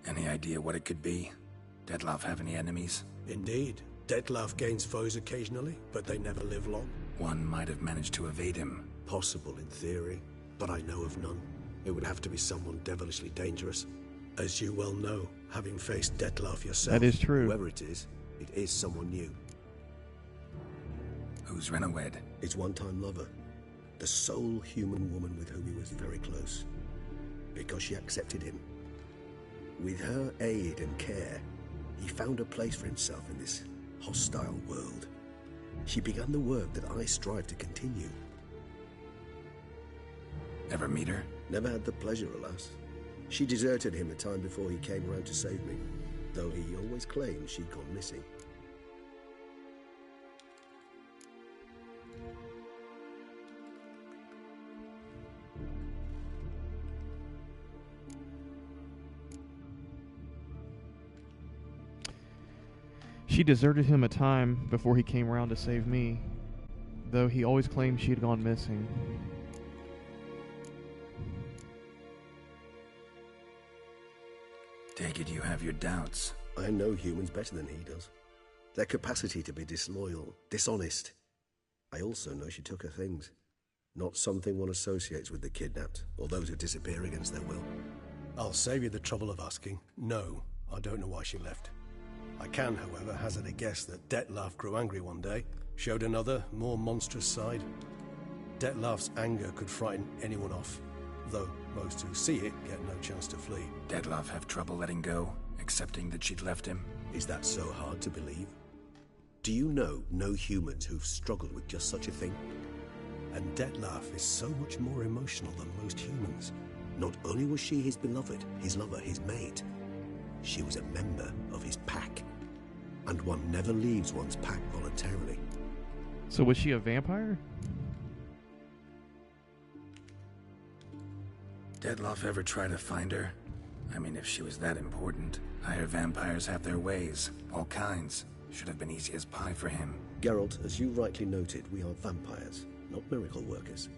Speaker 5: Any idea what it could be? Dettlaff have any enemies?
Speaker 14: Indeed. Dettlaff gains foes occasionally, but they never live long.
Speaker 5: One might have managed to evade him.
Speaker 14: Possible in theory, but I know of none. It would have to be someone devilishly dangerous. As you well know, having faced Dettlaff yourself,
Speaker 1: that is true.
Speaker 14: Whoever it is someone new.
Speaker 5: Who's Renawed?
Speaker 14: His one-time lover. The sole human woman with whom he was very close. Because she accepted him. With her aid and care, he found a place for himself in this hostile world. She began the work that I strive to continue.
Speaker 5: Ever meet her?
Speaker 14: Never had the pleasure, alas. She deserted him a time before he came around to save me, though he always claimed she'd gone missing.
Speaker 1: She deserted him a time before he came around to save me, though he always claimed she had gone missing.
Speaker 5: Take it you have your doubts.
Speaker 14: I know humans better than he does. Their capacity to be disloyal, dishonest. I also know she took her things. Not something one associates with the kidnapped, or those who disappear against their will. I'll save you the trouble of asking. No, I don't know why she left. I can, however, hazard a guess that Dettlaff grew angry one day, showed another, more monstrous side. Dettlaff's anger could frighten anyone off, though most who see it get no chance to flee.
Speaker 5: Dettlaff have trouble letting go, accepting that she'd left him?
Speaker 14: Is that so hard to believe? Do you know no humans who've struggled with just such a thing? And Dettlaff is so much more emotional than most humans. Not only was she his beloved, his lover, his mate, she was a member of his pack. And one never leaves one's pack voluntarily.
Speaker 1: So was she a vampire?
Speaker 5: Dettlaff ever try to find her? I mean, if she was that important. Higher vampires have their ways, all kinds. Should have been easy as pie for him.
Speaker 14: Geralt, as you rightly noted, we are vampires, not miracle workers.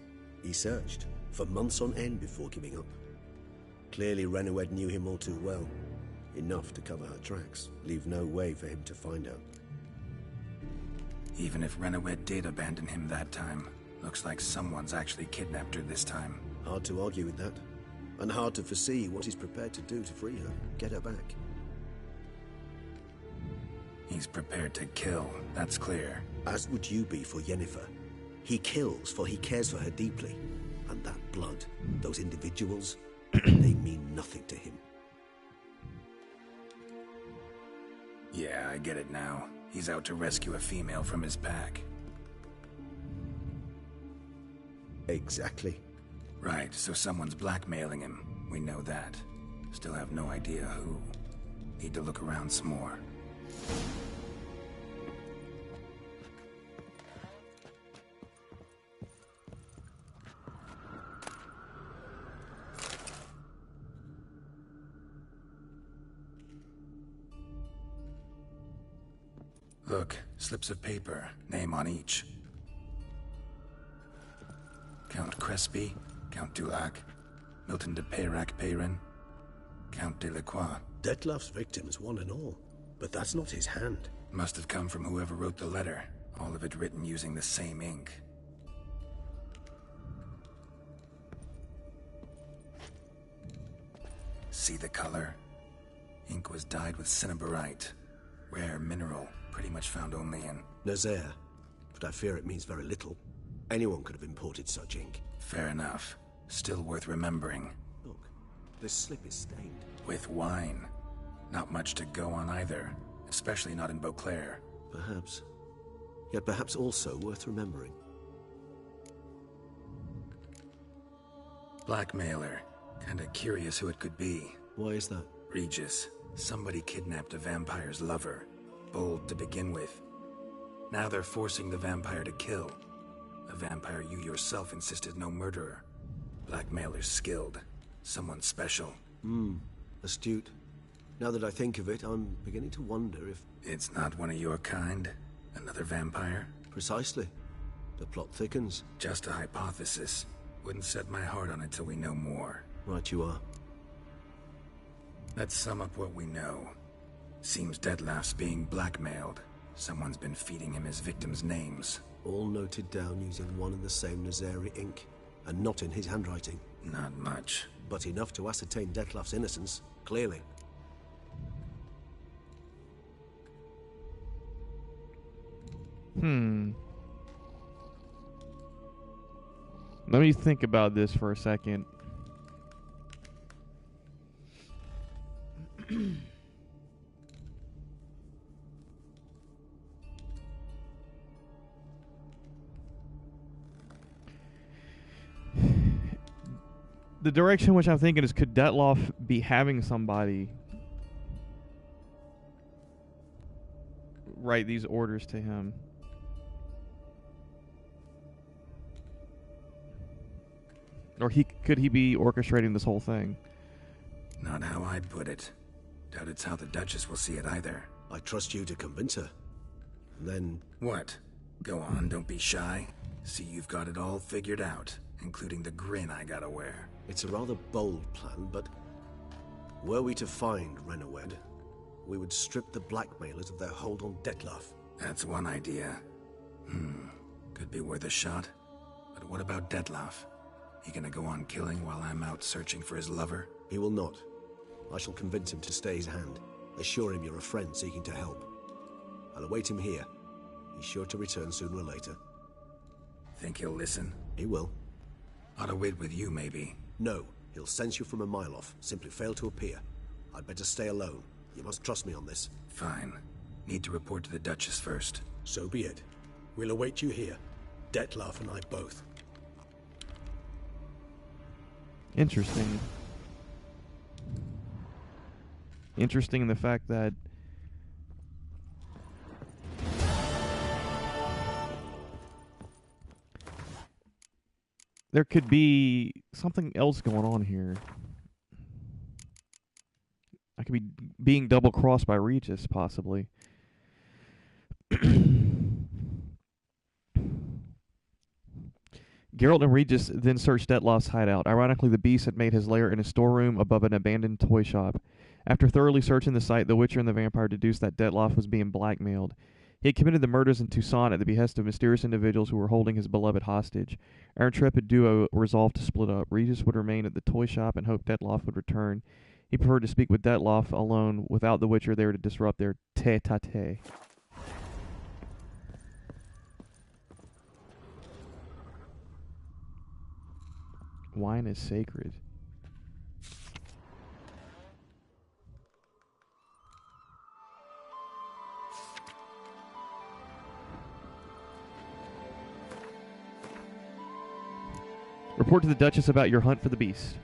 Speaker 14: He searched for months on end before giving up. Clearly Renawed knew him all too well. Enough to cover her tracks, leave no way for him to find out.
Speaker 5: Even if Renawed did abandon him that time, looks like someone's actually kidnapped her this time.
Speaker 14: Hard to argue with that. And hard to foresee what he's prepared to do to free her, get her back.
Speaker 5: He's prepared to kill, that's clear.
Speaker 14: As would you be for Yennefer. He kills for he cares for her deeply. And that blood, those individuals, they mean nothing to him.
Speaker 5: Yeah, I get it now. He's out to rescue a female from his pack.
Speaker 14: Exactly.
Speaker 5: Right, so someone's blackmailing him. We know that. Still have no idea who. Need to look around some more. Look, slips of paper, name on each. Count Crespi, Count Dulac, Milton de Peyrac-Peyrin, Count Delacroix.
Speaker 14: Detlef's victims, one and all. But that's not his hand.
Speaker 5: Must have come from whoever wrote the letter. All of it written using the same ink. See the color? Ink was dyed with cinnabarite. Rare mineral, pretty much found only in
Speaker 14: Nazaire. But I fear it means very little. Anyone could have imported such ink.
Speaker 5: Fair enough. Still worth remembering.
Speaker 14: Look, this slip is stained.
Speaker 5: With wine. Not much to go on either. Especially not in Beauclair.
Speaker 14: Perhaps. Yet perhaps also worth remembering.
Speaker 5: Blackmailer. Kinda curious who it could be.
Speaker 14: Why is that?
Speaker 5: Regis. Somebody kidnapped a vampire's lover. Bold to begin with. Now they're forcing the vampire to kill. A vampire you yourself insisted no murderer. Blackmailer's skilled. Someone special.
Speaker 14: Astute. Now that I think of it, I'm beginning to wonder if...
Speaker 5: It's not one of your kind? Another vampire?
Speaker 14: Precisely. The plot thickens.
Speaker 5: Just a hypothesis. Wouldn't set my heart on it till we know more.
Speaker 14: Right you are.
Speaker 5: Let's sum up what we know. Seems Detlef's being blackmailed. Someone's been feeding him his victims' names.
Speaker 14: All noted down using one and the same Nazari ink. And not in his handwriting.
Speaker 5: Not much.
Speaker 14: But enough to ascertain Detlef's innocence, clearly.
Speaker 1: Let me think about this for a second. The direction which I'm thinking is, could Detloff be having somebody write these orders to him? Or could he be orchestrating this whole thing?
Speaker 5: Not how I'd put it. Doubt it's how the Duchess will see it either.
Speaker 14: I trust you to convince her. And then...
Speaker 5: What? Go on, don't be shy. See, you've got it all figured out, including the grin I gotta wear.
Speaker 14: It's a rather bold plan, but... Were we to find Renawed, we would strip the blackmailers of their hold on Detlef.
Speaker 5: That's one idea. Could be worth a shot. But what about Detlef? He gonna go on killing while I'm out searching for his lover?
Speaker 14: He will not. I shall convince him to stay his hand. Assure him you're a friend seeking to help. I'll await him here. He's sure to return sooner or later.
Speaker 5: Think he'll listen?
Speaker 14: He will.
Speaker 5: Ought to wait with you, maybe.
Speaker 14: No. He'll sense you from a mile off. Simply fail to appear. I'd better stay alone. You must trust me on this.
Speaker 5: Fine. Need to report to the Duchess first.
Speaker 14: So be it. We'll await you here. Detlef and I both.
Speaker 1: Interesting. Interesting in the fact that there could be something else going on here. I could be being double-crossed by Regis, possibly. Geralt and Regis then searched Detlef's hideout. Ironically, the beast had made his lair in a storeroom above an abandoned toy shop. After thoroughly searching the site, the Witcher and the vampire deduced that Detlef was being blackmailed. He had committed the murders in Toussaint at the behest of mysterious individuals who were holding his beloved hostage. Our intrepid duo resolved to split up. Regis would remain at the toy shop and hoped Detlef would return. He preferred to speak with Detlef alone, without the Witcher there to disrupt their tete-a-tete. Wine is sacred. Report to the Duchess about your hunt for the beast.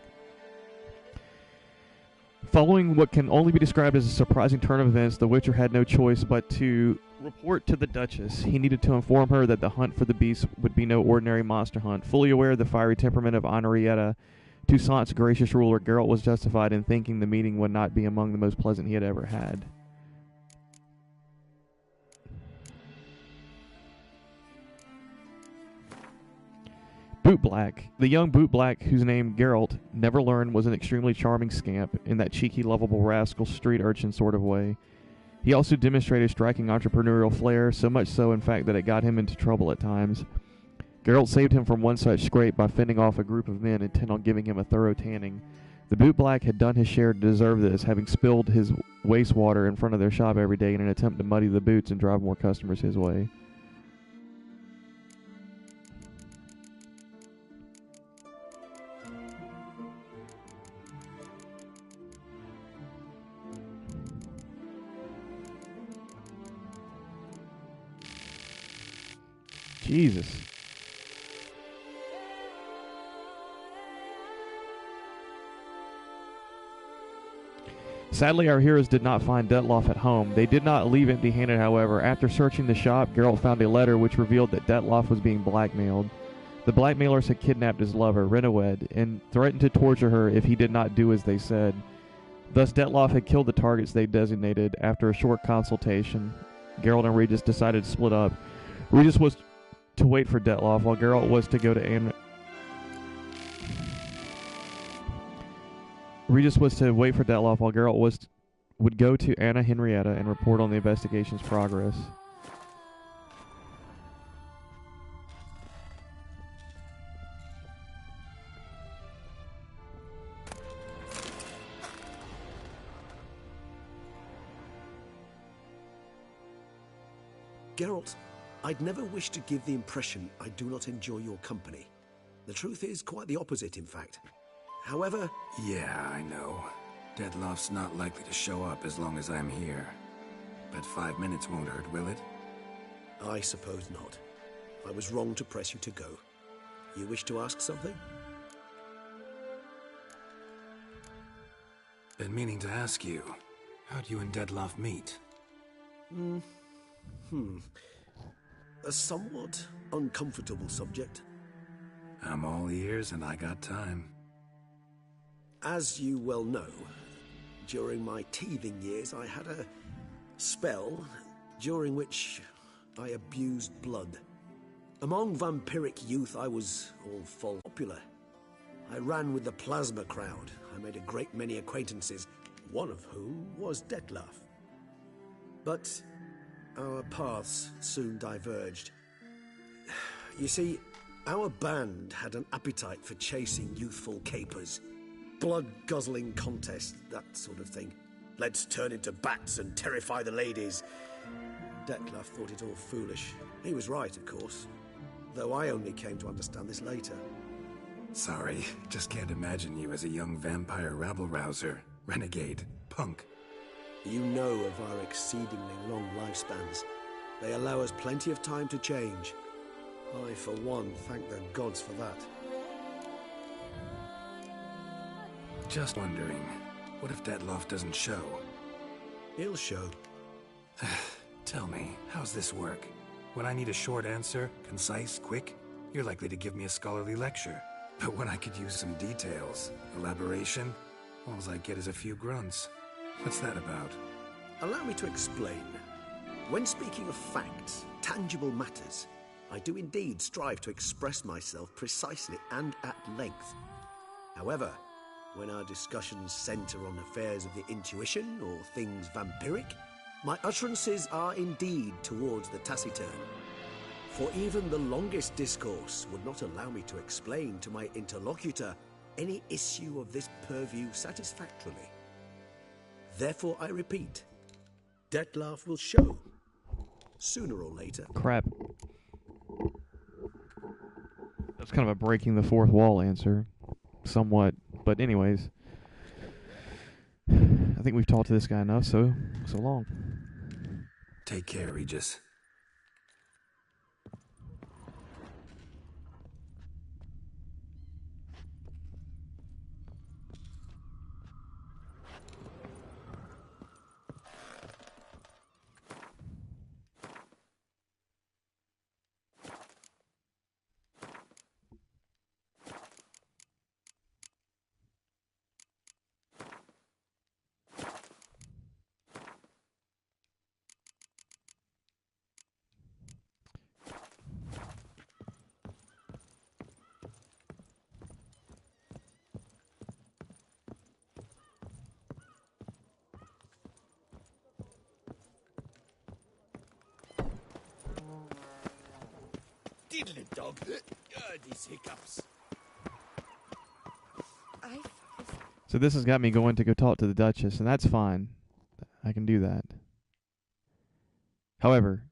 Speaker 1: Following what can only be described as a surprising turn of events, the Witcher had no choice but to report to the Duchess. He needed to inform her that the hunt for the beast would be no ordinary monster hunt. Fully aware of the fiery temperament of Henrietta, Toussaint's gracious ruler, Geralt was justified in thinking the meeting would not be among the most pleasant he had ever had. Bootblack. The young Bootblack, whose name Geralt never learned, was an extremely charming scamp, in that cheeky, lovable rascal, street urchin sort of way. He also demonstrated striking entrepreneurial flair, so much so, in fact, that it got him into trouble at times. Geralt saved him from one such scrape by fending off a group of men intent on giving him a thorough tanning. The Bootblack had done his share to deserve this, having spilled his wastewater in front of their shop every day in an attempt to muddy the boots and drive more customers his way. Jesus. Sadly, our heroes did not find Detloff at home. They did not leave empty-handed, however. After searching the shop, Geralt found a letter which revealed that Detloff was being blackmailed. The blackmailers had kidnapped his lover, Renoed, and threatened to torture her if he did not do as they said. Thus, Detloff had killed the targets they designated. After a short consultation, Geralt and Regis decided to split up. Regis was to wait for Detloff, while Geralt was to go to Regis was to wait for Detloff, while Geralt would go to Anna Henrietta and report on the investigation's progress.
Speaker 14: Geralt, I'd never wish to give the impression I do not enjoy your company. The truth is quite the opposite, in fact. However...
Speaker 5: Yeah, I know. Detloff's not likely to show up as long as I'm here. But 5 minutes won't hurt, will it?
Speaker 14: I suppose not. I was wrong to press you to go. You wish to ask something?
Speaker 5: Been meaning to ask you. How'd you and Detloff meet?
Speaker 14: A somewhat uncomfortable subject.
Speaker 5: I'm all ears and I got time.
Speaker 14: As you well know, during my teething years I had a spell during which I abused blood. Among vampiric youth I was all popular. I ran with the plasma crowd. I made a great many acquaintances, one of whom was Detloff. But our paths soon diverged. You see, our band had an appetite for chasing youthful capers. Blood-guzzling contests, that sort of thing. Let's turn into bats and terrify the ladies. Detloff thought it all foolish. He was right, of course. Though I only came to understand this later.
Speaker 5: Sorry, just can't imagine you as a young vampire rabble-rouser, renegade, punk.
Speaker 14: You know of our exceedingly long lifespans. They allow us plenty of time to change. I, for one, thank the gods for that.
Speaker 5: Just wondering, what if Detloff doesn't show?
Speaker 14: He'll show.
Speaker 5: Tell me, how's this work? When I need a short answer, concise, quick, you're likely to give me a scholarly lecture. But when I could use some details, elaboration, all I get is a few grunts. What's that about?
Speaker 14: Allow me to explain. When speaking of facts, tangible matters, I do indeed strive to express myself precisely and at length. However, when our discussions center on affairs of the intuition or things vampiric, my utterances are indeed towards the taciturn. For even the longest discourse would not allow me to explain to my interlocutor any issue of this purview satisfactorily. Therefore, I repeat, Detloff will show, sooner or later.
Speaker 1: Crap. That's kind of a breaking the fourth wall answer. Somewhat. But anyways. I think we've talked to this guy enough, so long.
Speaker 5: Take care, Regis.
Speaker 2: diddly dog. These hiccups.
Speaker 1: So this has got me going to go talk to the Duchess, and that's fine. I can do that. However,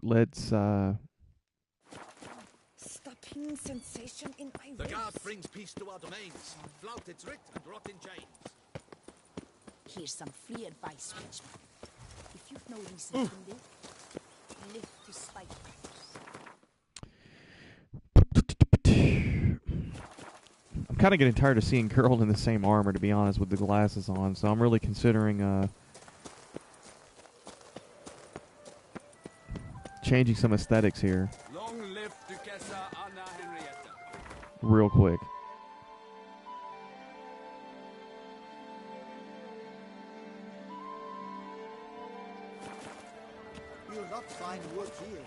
Speaker 1: let's
Speaker 10: Stopping sensation in my
Speaker 13: The guard
Speaker 10: ribs.
Speaker 13: brings peace to our domains. Flout its writ and rot in chains.
Speaker 10: Here's some free advice, Richmond. If you've no reason to live to spite
Speaker 1: I'm kind of getting tired of seeing Geralt in the same armor, to be honest, with the glasses on. So I'm really considering changing some aesthetics here.
Speaker 2: Long live Duchessa Anna Henrietta.
Speaker 1: Real quick.
Speaker 9: You'll not find wood here.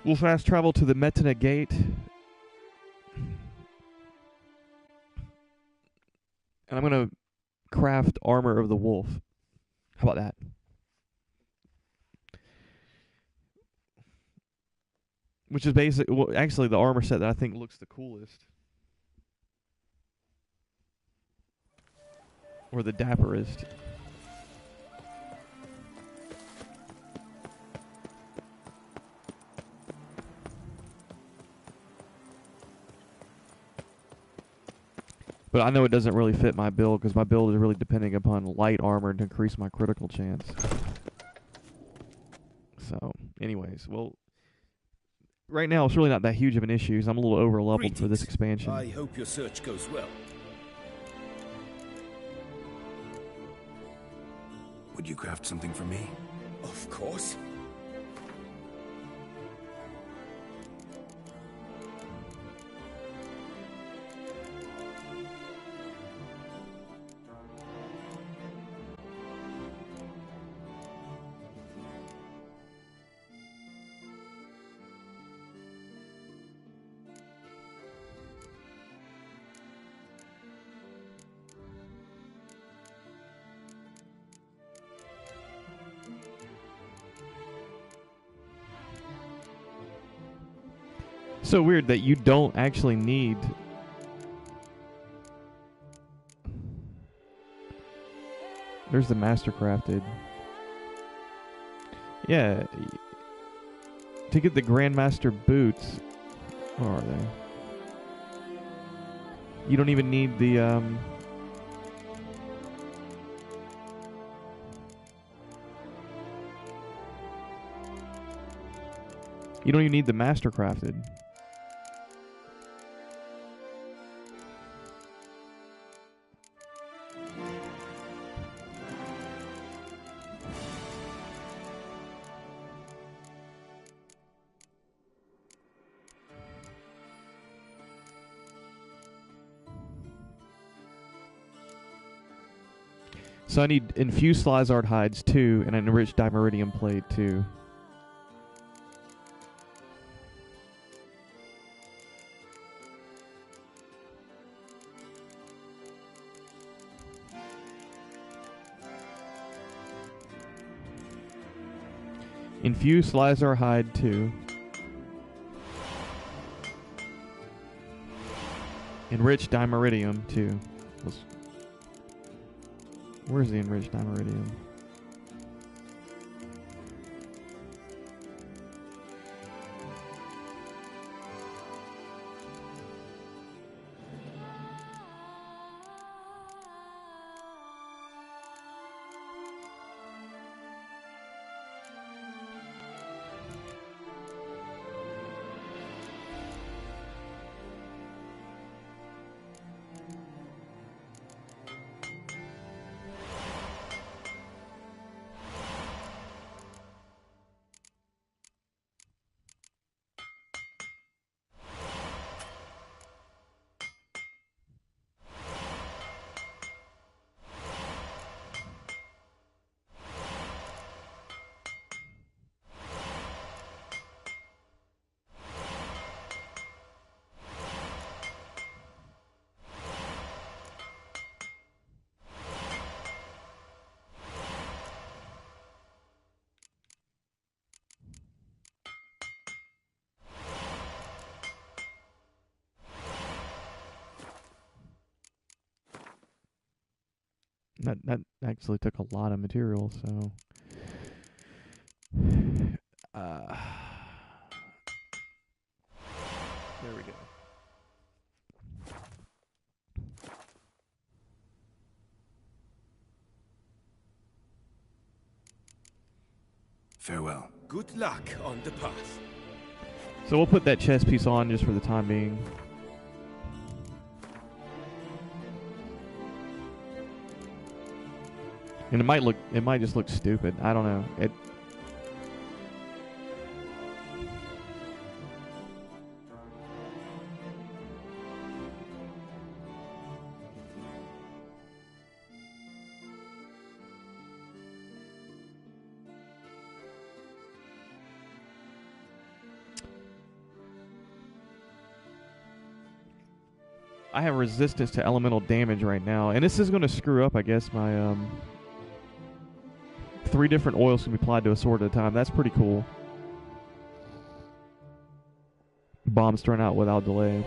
Speaker 1: We'll fast travel to the Metinna Gate. And I'm going to craft Armor of the Wolf. How about that? Which is basically, well, actually the armor set that I think looks the coolest. Or the dapperest. But I know it doesn't really fit my build, because my build is really depending upon light armor to increase my critical chance. So, anyways, well, right now it's really not that huge of an issue, because I'm a little over-leveled for this expansion.
Speaker 12: I hope your search goes well.
Speaker 5: Would you craft something for me?
Speaker 12: Of course.
Speaker 1: So weird that you don't actually need there's the mastercrafted. Yeah, to get the Grandmaster boots, where are they? You don't even need the you don't even need the mastercrafted. So I need infused Slizard hides 2 and an enriched Dimeridium plate 2. Infused Slizard hide 2. Enriched Dimeridium 2. Where's the enriched Dimeridium? That actually took a lot of material, so there we go.
Speaker 5: Farewell.
Speaker 3: Good luck on the path.
Speaker 1: So we'll put that chess piece on just for the time being. And it might just look stupid. I don't know. I have resistance to elemental damage right now, and this is going to screw up, I guess, my 3 different oils can be applied to a sword at a time. That's pretty cool. Bombs thrown out without delay.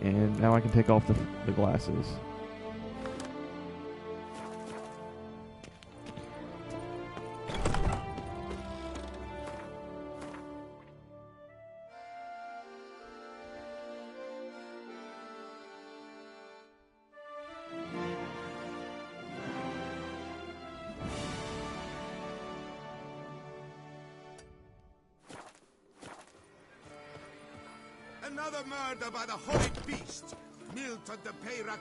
Speaker 1: And now I can take off the glasses.
Speaker 4: Another murder by the horrid beast. Milton the Peyrac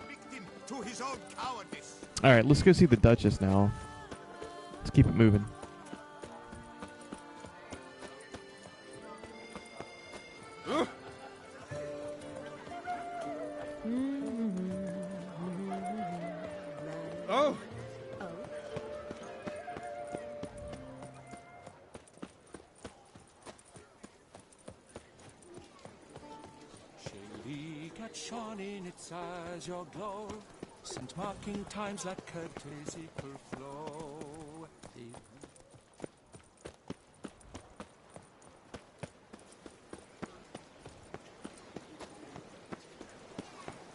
Speaker 4: victim to his own cowardice.
Speaker 1: Alright, let's go see the Duchess now. Let's keep it moving.
Speaker 4: Oh!
Speaker 6: Shone in its eyes your glow, sent marking times like curtains equal flow.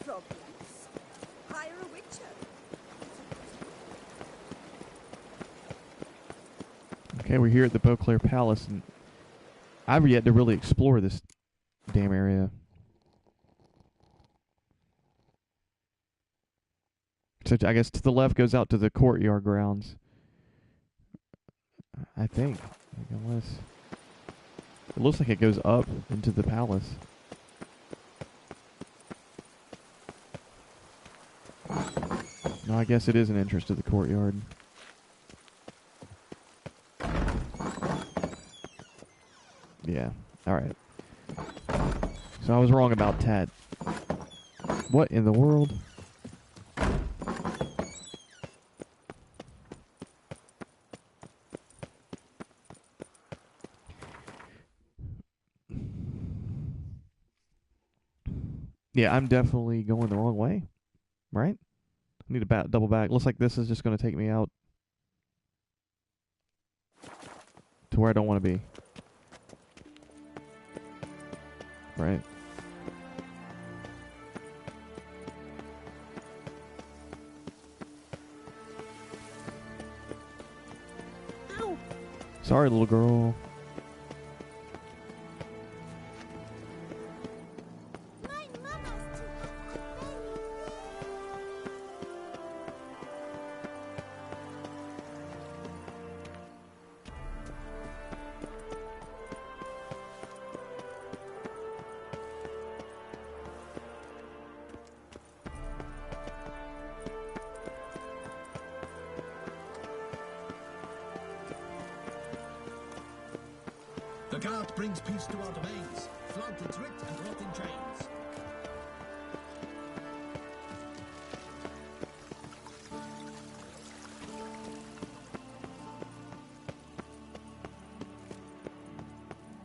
Speaker 10: Problems? Hire a witcher.
Speaker 1: Okay, we're here at the Beauclair Palace, and I've yet to really explore this damn area. So I guess to the left goes out to the courtyard grounds. I think. Unless it looks like it goes up into the palace. No, I guess it is an entrance to the courtyard. Yeah. Alright. So I was wrong about Tad. What in the world? Yeah, I'm definitely going the wrong way. Right? I need to double back. Looks like this is just going to take me out to where I don't want to be. Right.
Speaker 10: Ow.
Speaker 1: Sorry, little girl.
Speaker 15: The guard brings peace to our domains. Flogged its writ and brought in chains.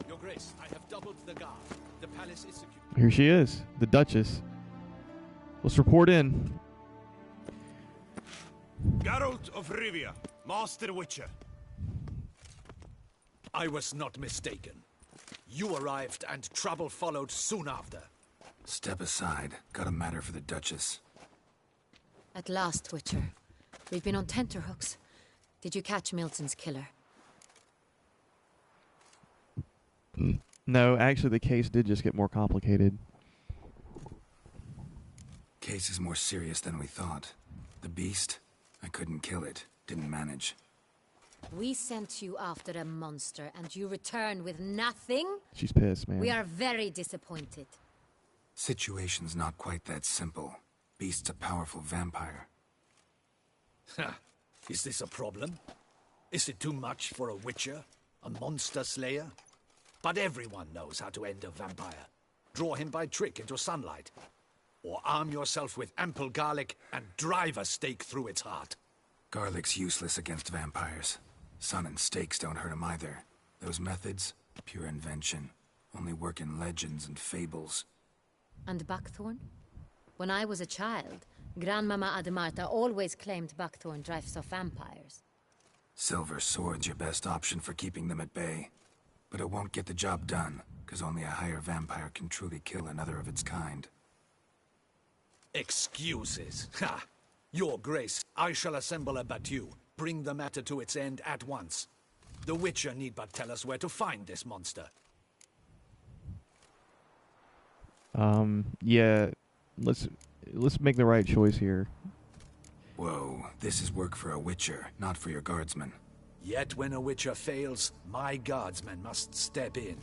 Speaker 11: Your Grace, I have doubled the guard. The palace is secure.
Speaker 1: Here she is, the Duchess. Let's report in.
Speaker 3: Geralt of Rivia, Master Witcher.
Speaker 13: I was not mistaken. You arrived and trouble followed soon after.
Speaker 5: Step aside. Got a matter for the Duchess.
Speaker 16: At last, Witcher. We've been on tenterhooks. Did you catch Milton's killer?
Speaker 1: No, actually the case did just get more complicated.
Speaker 5: Case is more serious than we thought. The beast? I couldn't kill it. Didn't manage.
Speaker 16: We sent you after a monster, and you return with nothing?
Speaker 1: She's pissed, man.
Speaker 16: We are very disappointed.
Speaker 5: Situation's not quite that simple. Beast's a powerful vampire.
Speaker 13: Ha! Is this a problem? Is it too much for a witcher? A monster slayer? But everyone knows how to end a vampire. Draw him by trick into sunlight. Or arm yourself with ample garlic and drive a stake through its heart.
Speaker 5: Garlic's useless against vampires. Sun and stakes don't hurt him either. Those methods, pure invention. Only work in legends and fables.
Speaker 16: And buckthorn? When I was a child, Grandmama Ademarta always claimed buckthorn drives off vampires.
Speaker 5: Silver sword's your best option for keeping them at bay. But it won't get the job done, because only a higher vampire can truly kill another of its kind.
Speaker 13: Excuses. Ha! Your Grace, I shall assemble a battue. Bring the matter to its end at once. The Witcher need but tell us where to find this monster.
Speaker 1: Yeah, let's make the right choice here.
Speaker 5: Whoa, this is work for a Witcher, not for your guardsmen.
Speaker 13: Yet when a Witcher fails, my guardsmen must step in.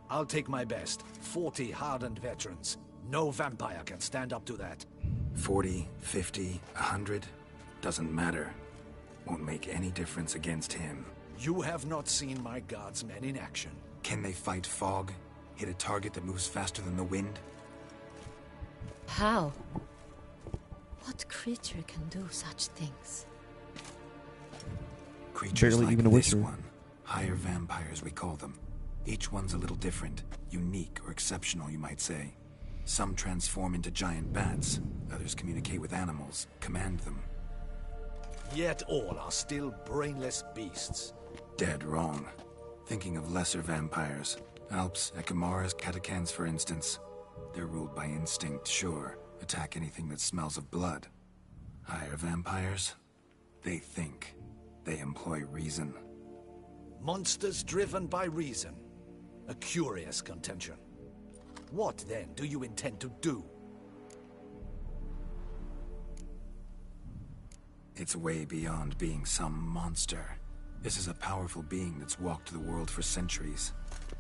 Speaker 13: I'll take my best. 40 hardened veterans. No vampire can stand up to that.
Speaker 5: 40, 50, 100? Doesn't matter. Won't make any difference against him.
Speaker 13: You have not seen my guardsmen in action.
Speaker 5: Can they fight fog? Hit a target that moves faster than the wind?
Speaker 16: How? What creature can do such things?
Speaker 5: Creatures
Speaker 1: Barely
Speaker 5: like
Speaker 1: even a
Speaker 5: this
Speaker 1: witcher.
Speaker 5: one. Higher vampires, we call them. Each one's a little different. Unique or exceptional, you might say. Some transform into giant bats. Others communicate with animals, command them.
Speaker 13: Yet all are still brainless beasts.
Speaker 5: Dead wrong. Thinking of lesser vampires. Alps, Ekamaras, Catacans, for instance. They're ruled by instinct, sure. Attack anything that smells of blood. Higher vampires? They think. They employ reason.
Speaker 13: Monsters driven by reason. A curious contention. What, then, do you intend to do?
Speaker 5: It's way beyond being some monster. This is a powerful being that's walked the world for centuries.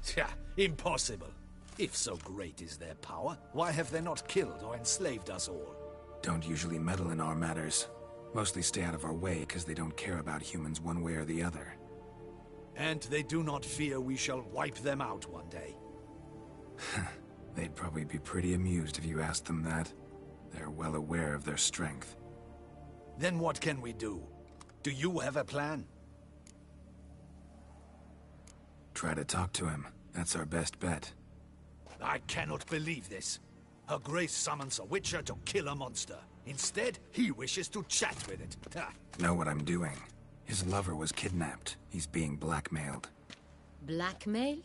Speaker 13: Tja, impossible. If so great is their power, why have they not killed or enslaved us all?
Speaker 5: Don't usually meddle in our matters. Mostly stay out of our way because they don't care about humans one way or the other.
Speaker 13: And they do not fear we shall wipe them out one day.
Speaker 5: They'd probably be pretty amused if you asked them that. They're well aware of their strength.
Speaker 13: Then what can we do? Do you have a plan?
Speaker 5: Try to talk to him. That's our best bet.
Speaker 13: I cannot believe this. Her Grace summons a Witcher to kill a monster. Instead, he wishes to chat with it. Ha.
Speaker 5: Know what I'm doing. His lover was kidnapped. He's being blackmailed.
Speaker 16: Blackmailed?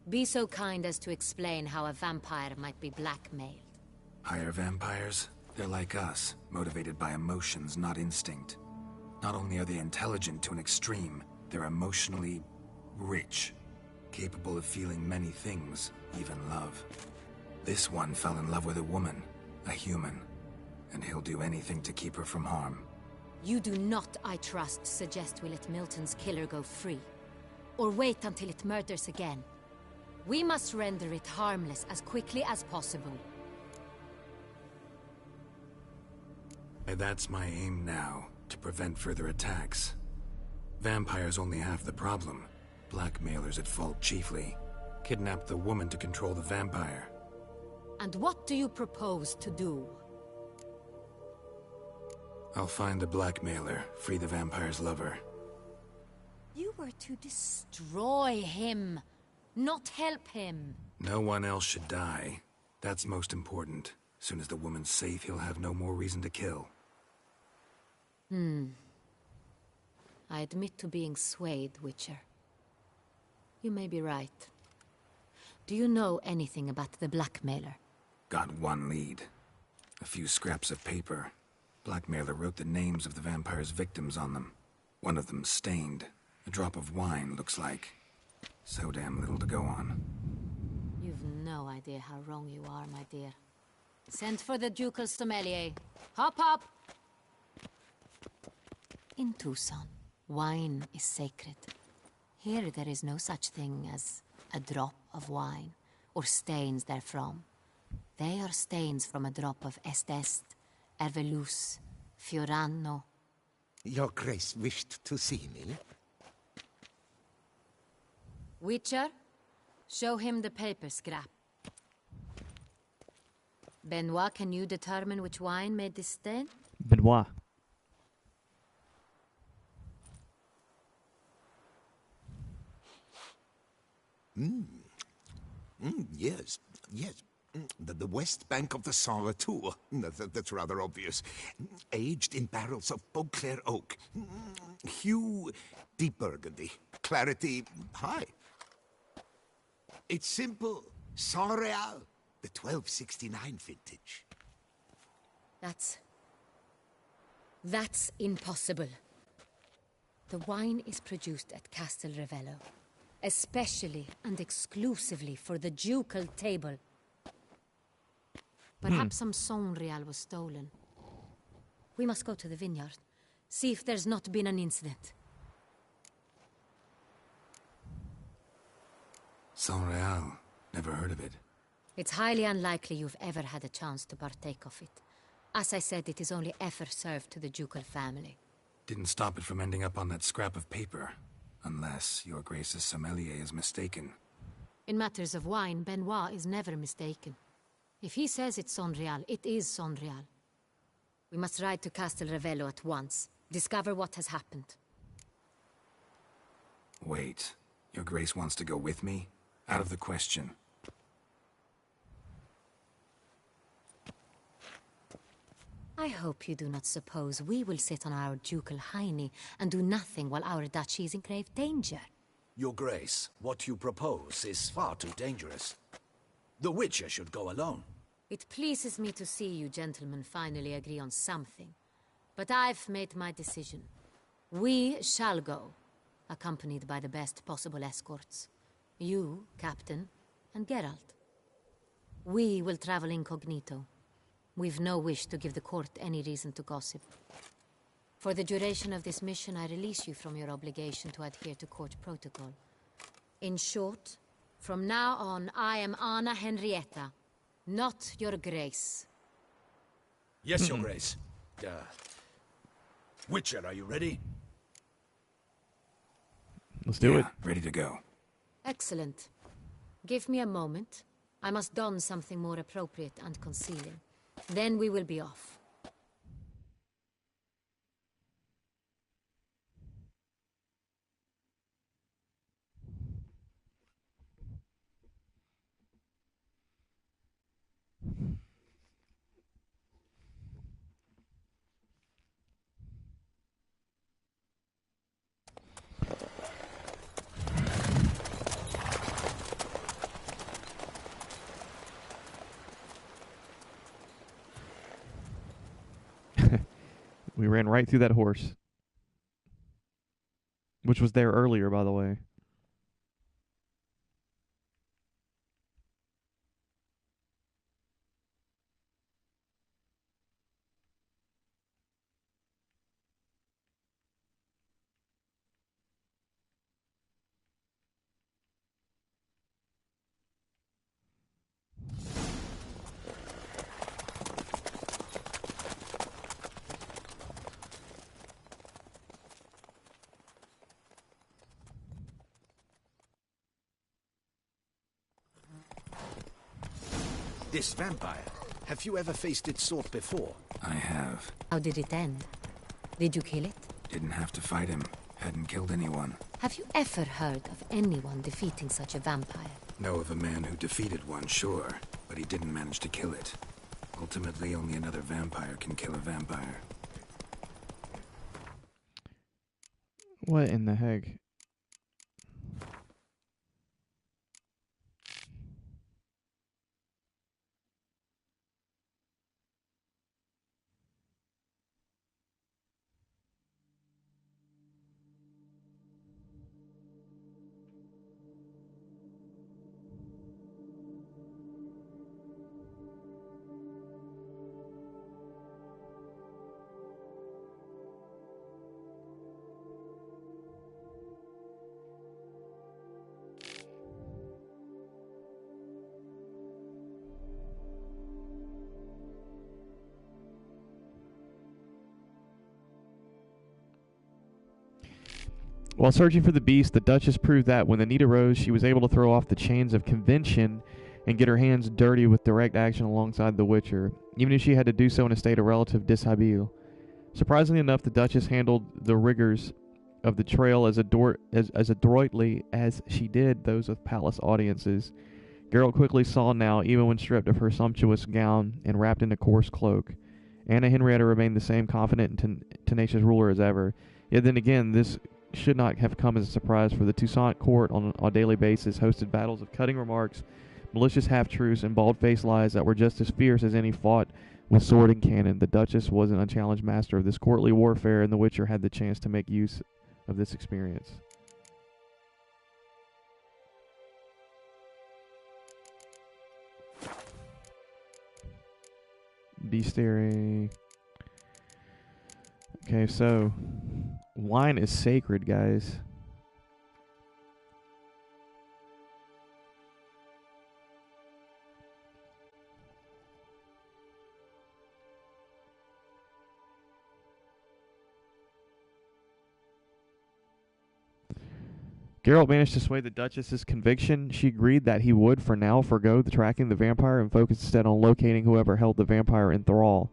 Speaker 16: Be so kind as to explain how a vampire might be blackmailed.
Speaker 5: Higher vampires? They're like us, motivated by emotions, not instinct. Not only are they intelligent to an extreme, they're emotionally rich. Capable of feeling many things, even love. This one fell in love with a woman, a human. And he'll do anything to keep her from harm.
Speaker 16: You do not, I trust, suggest we let Milton's killer go free. Or wait until it murders again. We must render it harmless as quickly as possible.
Speaker 5: That's my aim now, to prevent further attacks. Vampires only half the problem. Blackmailers at fault chiefly. Kidnap the woman to control the vampire.
Speaker 16: And what do you propose to do?
Speaker 5: I'll find the blackmailer, free the vampire's lover.
Speaker 16: You were to destroy him, not help him.
Speaker 5: No one else should die. That's most important. Soon as the woman's safe, he'll have no more reason to kill.
Speaker 16: I admit to being swayed, Witcher. You may be right. Do you know anything about the blackmailer?
Speaker 5: Got one lead. A few scraps of paper. Blackmailer wrote the names of the vampire's victims on them. One of them stained. A drop of wine, looks like. So damn little to go on.
Speaker 16: You've no idea how wrong you are, my dear. Send for the ducal sommelier. Hop, hop! In Tucson, wine is sacred. Here there is no such thing as a drop of wine, or stains therefrom. They are stains from a drop of Est, Ervelus, Fiorano.
Speaker 9: Your Grace wished to see me?
Speaker 16: Witcher, show him the paper scrap. Benoit, can you determine which wine made this stain?
Speaker 1: Benoit.
Speaker 4: Yes, yes. The west bank of the Saint Retour. That's rather obvious. Aged in barrels of Beauclair oak. Hue, deep burgundy. Clarity, high. It's simple. Saint Real, the 1269 vintage.
Speaker 16: That's impossible. The wine is produced at Castel Ravello, especially and exclusively for the ducal table. Perhaps some Saint Real was stolen. We must go to the vineyard, see if there's not been an incident.
Speaker 5: Saint Real. Never heard of it.
Speaker 16: It's highly unlikely you've ever had a chance to partake of it. As I said, it is only ever served to the ducal family.
Speaker 5: Didn't stop it from ending up on that scrap of paper. Unless your Grace's sommelier is mistaken.
Speaker 16: In matters of wine, Benoit is never mistaken. If he says it's Saint Real, it is Saint Real. We must ride to Castel Ravello at once. Discover what has happened.
Speaker 5: Wait. Your Grace wants to go with me? Out of the question.
Speaker 16: I hope you do not suppose we will sit on our ducal hiney and do nothing while our duchy is in grave danger.
Speaker 13: Your Grace, what you propose is far too dangerous. The Witcher should go alone.
Speaker 16: It pleases me to see you gentlemen finally agree on something. But I've made my decision. We shall go, accompanied by the best possible escorts. You, Captain, and Geralt. We will travel incognito. We've no wish to give the court any reason to gossip. For the duration of this mission, I release you from your obligation to adhere to court protocol. In short, from now on, I am Anna Henrietta, not your Grace.
Speaker 13: Yes, Your Grace. Witcher, are you ready?
Speaker 1: Let's do it.
Speaker 5: Ready to go.
Speaker 16: Excellent. Give me a moment. I must don something more appropriate and concealing. Then we will be off.
Speaker 1: We ran right through that horse. Which was there earlier, by the way.
Speaker 13: This vampire, have you ever faced its sort before?
Speaker 5: I have.
Speaker 16: How did it end? Did you kill it?
Speaker 5: Didn't have to fight him. Hadn't killed anyone.
Speaker 16: Have you ever heard of anyone defeating such a vampire?
Speaker 5: Know of a man who defeated one, sure, but he didn't manage to kill it. Ultimately, only another vampire can kill a vampire.
Speaker 1: What in the heck? While searching for the beast, the Duchess proved that when the need arose, she was able to throw off the chains of convention and get her hands dirty with direct action alongside the Witcher, even if she had to do so in a state of relative dishabille. Surprisingly enough, the Duchess handled the rigors of the trail as adroitly as she did those of palace audiences. Geralt quickly saw now, even when stripped of her sumptuous gown and wrapped in a coarse cloak, Anna Henrietta remained the same confident and tenacious ruler as ever. Yet then again, this should not have come as a surprise, for the Toussaint court on a daily basis hosted battles of cutting remarks, malicious half-truths, and bald-faced lies that were just as fierce as any fought with sword and cannon. The Duchess was an unchallenged master of this courtly warfare, and the Witcher had the chance to make use of this experience. Bestiary. Okay, so wine is sacred, guys. Geralt managed to sway the Duchess's conviction. She agreed that he would, for now, forgo the tracking the vampire and focus instead on locating whoever held the vampire in thrall.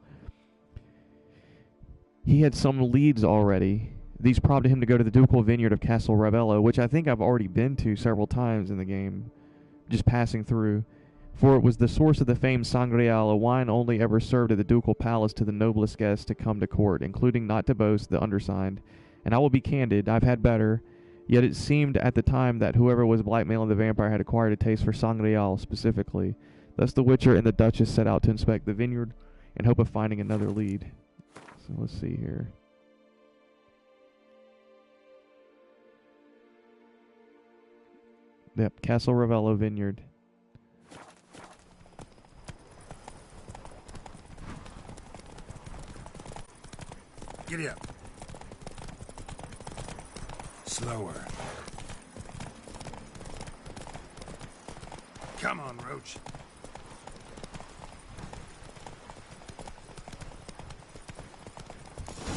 Speaker 1: He had some leads already. These prompted him to go to the ducal vineyard of Castle Ravello, which I think I've already been to several times in the game, just passing through. For it was the source of the famed Sangreal, a wine only ever served at the ducal palace to the noblest guests to come to court, including, not to boast, the undersigned. And I will be candid, I've had better. Yet it seemed at the time that whoever was blackmailing the vampire had acquired a taste for Sangreal specifically. Thus the Witcher and the Duchess set out to inspect the vineyard in hope of finding another lead. So let's see here. Yep, Castle Ravello Vineyard.
Speaker 5: Giddy up. Slower. Come on, Roach.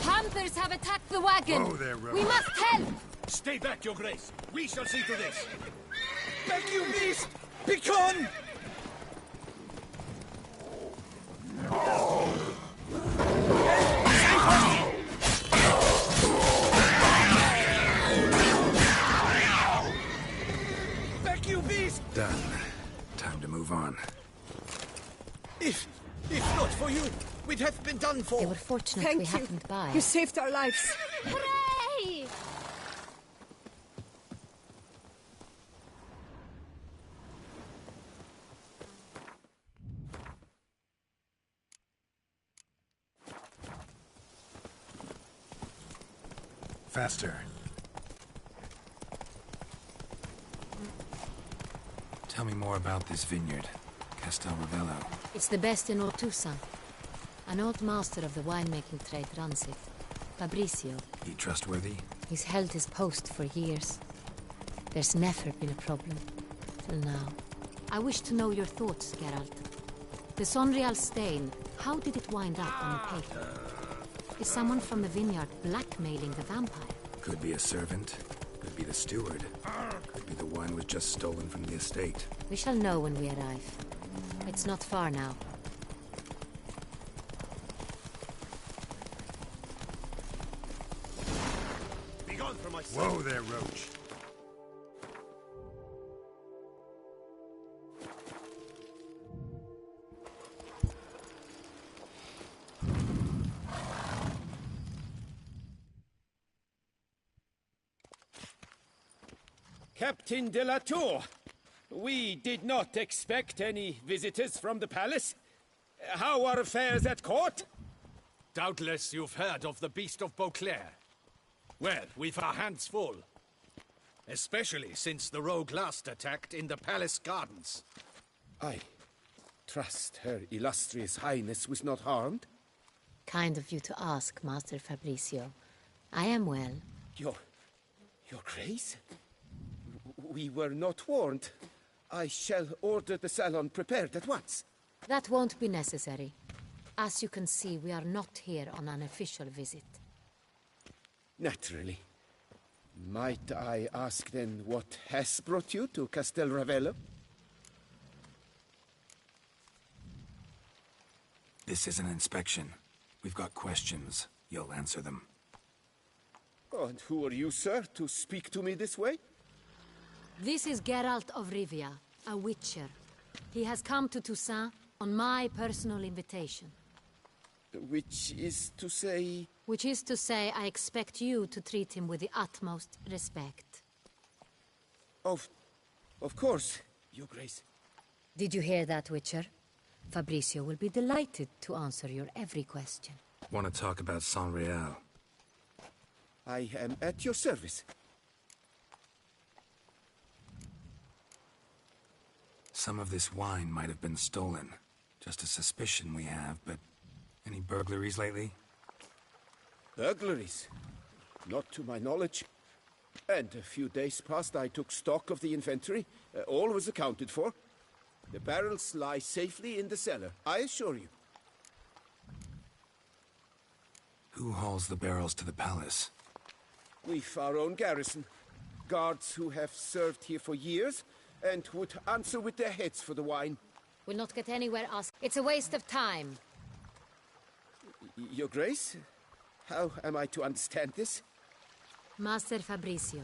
Speaker 16: Panthers have attacked the wagon.
Speaker 5: Whoa there, Roach.
Speaker 16: We must help.
Speaker 13: Stay back, Your Grace. We shall see to this. Beg you, beast! Begone! Beg you, beast!
Speaker 5: Done. Time to move on.
Speaker 11: If not for you, we'd have been done for.
Speaker 16: They were fortunate
Speaker 10: Thank
Speaker 16: we
Speaker 10: you.
Speaker 16: happened by.
Speaker 10: You saved our lives.
Speaker 7: Hooray!
Speaker 5: Faster. Tell me more about this vineyard, Castel Ravello.
Speaker 16: It's the best in all Toussaint. An old master of the winemaking trade runs it. Fabrizio.
Speaker 5: He trustworthy?
Speaker 16: He's held his post for years. There's never been a problem. Till now. I wish to know your thoughts, Geralt. The Sonreal stain, how did it wind up on the paper? Is someone from the vineyard blackmailing the vampire?
Speaker 5: Could be a servant. Could be the steward. Could be the wine was just stolen from the estate.
Speaker 16: We shall know when we arrive. It's not far now.
Speaker 13: Begone from my sight.
Speaker 5: Whoa there, Roach.
Speaker 11: Captain de la Tour, we did not expect any visitors from the palace. How are affairs at court?
Speaker 13: Doubtless you've heard of the Beast of Beauclair. Well, we've our hands full. Especially since the rogue last attacked in the palace gardens.
Speaker 9: I trust Her Illustrious Highness was not harmed?
Speaker 16: Kind of you to ask, Master Fabrizio. I am well.
Speaker 9: Your Grace? We were not warned. I shall order the salon prepared at once.
Speaker 16: That won't be necessary. As you can see, we are not here on an official visit.
Speaker 9: Naturally. Might I ask then what has brought you to Castel Ravello?
Speaker 5: This is an inspection. We've got questions. You'll answer them.
Speaker 9: Oh, and who are you, sir, to speak to me this way?
Speaker 16: This is Geralt of Rivia, a witcher. He has come to Toussaint on my personal invitation.
Speaker 9: Which is to say...
Speaker 16: Which is to say, I expect you to treat him with the utmost respect.
Speaker 9: Of course, Your Grace.
Speaker 16: Did you hear that, Witcher? Fabricio will be delighted to answer your every question.
Speaker 5: Want to talk about Saint-Réal?
Speaker 9: I am at your service.
Speaker 5: Some of this wine might have been stolen. Just a suspicion we have, but any burglaries lately?
Speaker 9: Burglaries? Not to my knowledge. And a few days past I took stock of the inventory. All was accounted for. The barrels lie safely in the cellar, I assure you.
Speaker 5: Who hauls the barrels to the palace?
Speaker 9: We've our own garrison. Guards who have served here for years and would answer with their heads for the wine.
Speaker 16: We'll not get anywhere else. It's a waste of time.
Speaker 9: Your Grace? How am I to understand this?
Speaker 16: Master Fabricio,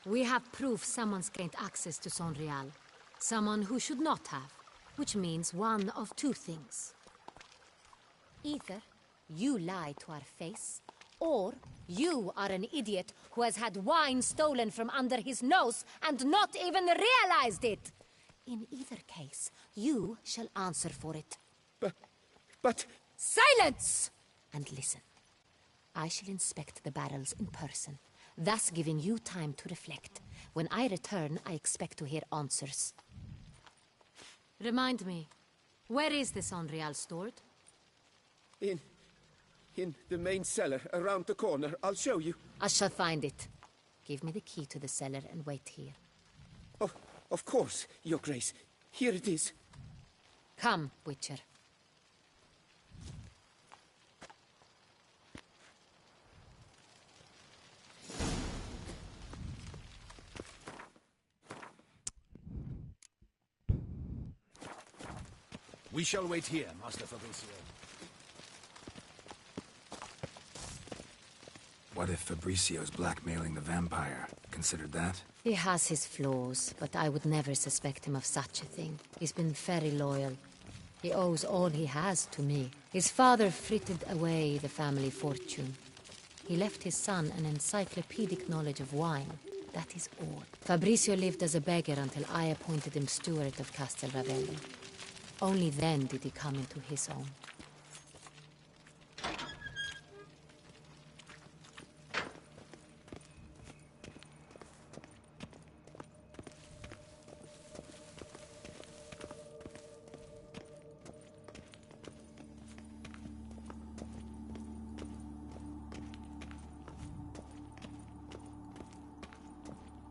Speaker 16: we have proof someone's gained access to Saint-Réal. Someone who should not have. Which means one of two things. Either you lie to our face, or you are an idiot who has had wine stolen from under his nose and not even realized it. In either case, you shall answer for it.
Speaker 9: But...
Speaker 16: Silence! And listen. I shall inspect the barrels in person, thus giving you time to reflect. When I return, I expect to hear answers. Remind me, where is the Saint-Réal stored?
Speaker 9: In the main cellar, around the corner. I'll show you.
Speaker 16: I shall find it. Give me the key to the cellar and wait here.
Speaker 9: Oh, of course, Your Grace. Here it is.
Speaker 16: Come, Witcher.
Speaker 13: We shall wait here, Master Fabricio.
Speaker 5: What if Fabricio's blackmailing the vampire? Considered that?
Speaker 16: He has his flaws, but I would never suspect him of such a thing. He's been very loyal. He owes all he has to me. His father frittered away the family fortune. He left his son an encyclopedic knowledge of wine. That is all. Fabricio lived as a beggar until I appointed him steward of Castel Ravello. Only then did he come into his own.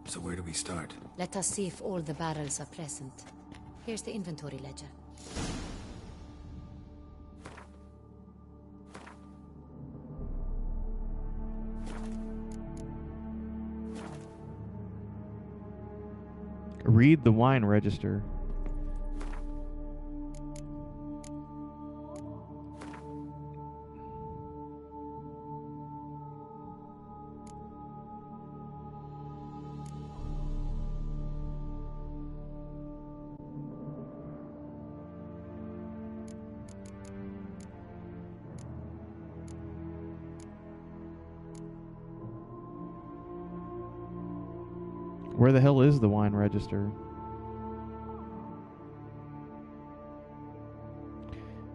Speaker 5: So where do we start?
Speaker 16: Let us see if all the barrels are present. Here's the inventory ledger.
Speaker 1: Read the wine register. Where the hell is the wine register?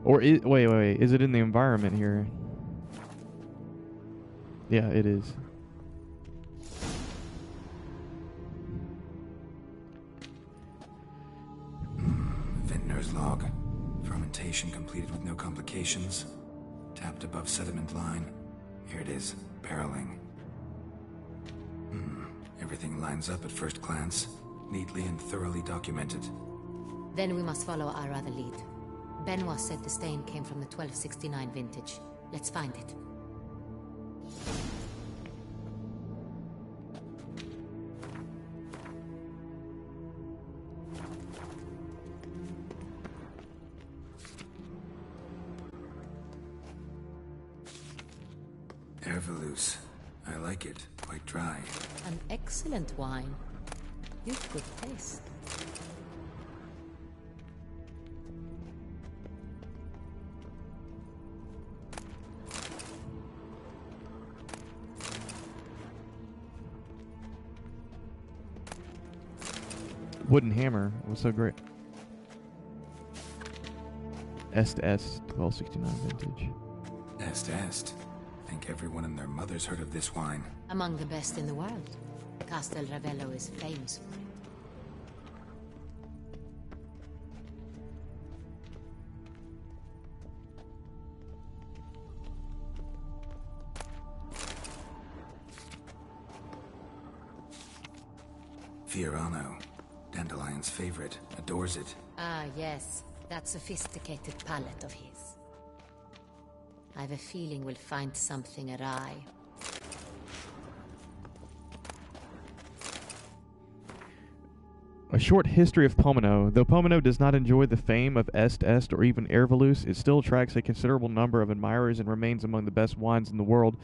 Speaker 1: Or wait, is it in the environment here? Yeah, it is.
Speaker 5: Vintner's log. Fermentation completed with no complications. Tapped above sediment line. Here it is, barreling. Everything lines up at first glance, neatly and thoroughly documented.
Speaker 16: Then we must follow our other lead. Benoit said the stain came from the 1269 vintage. Let's find it.
Speaker 5: Ervelus. I like it. Quite dry.
Speaker 16: An excellent wine. You've good taste.
Speaker 1: Wooden hammer was so great. Est 1269 vintage.
Speaker 5: Est. I think everyone and their mother's heard of this wine.
Speaker 16: Among the best in the world. Castel Ravello is famous for it.
Speaker 5: Fiorano. Dandelion's favorite. Adores it.
Speaker 16: Ah, yes. That sophisticated palate of his. I've a feeling we'll find something awry.
Speaker 1: A short history of Pomino. Though Pomino does not enjoy the fame of Est or even Ervelus, it still attracts a considerable number of admirers and remains among the best wines in the world.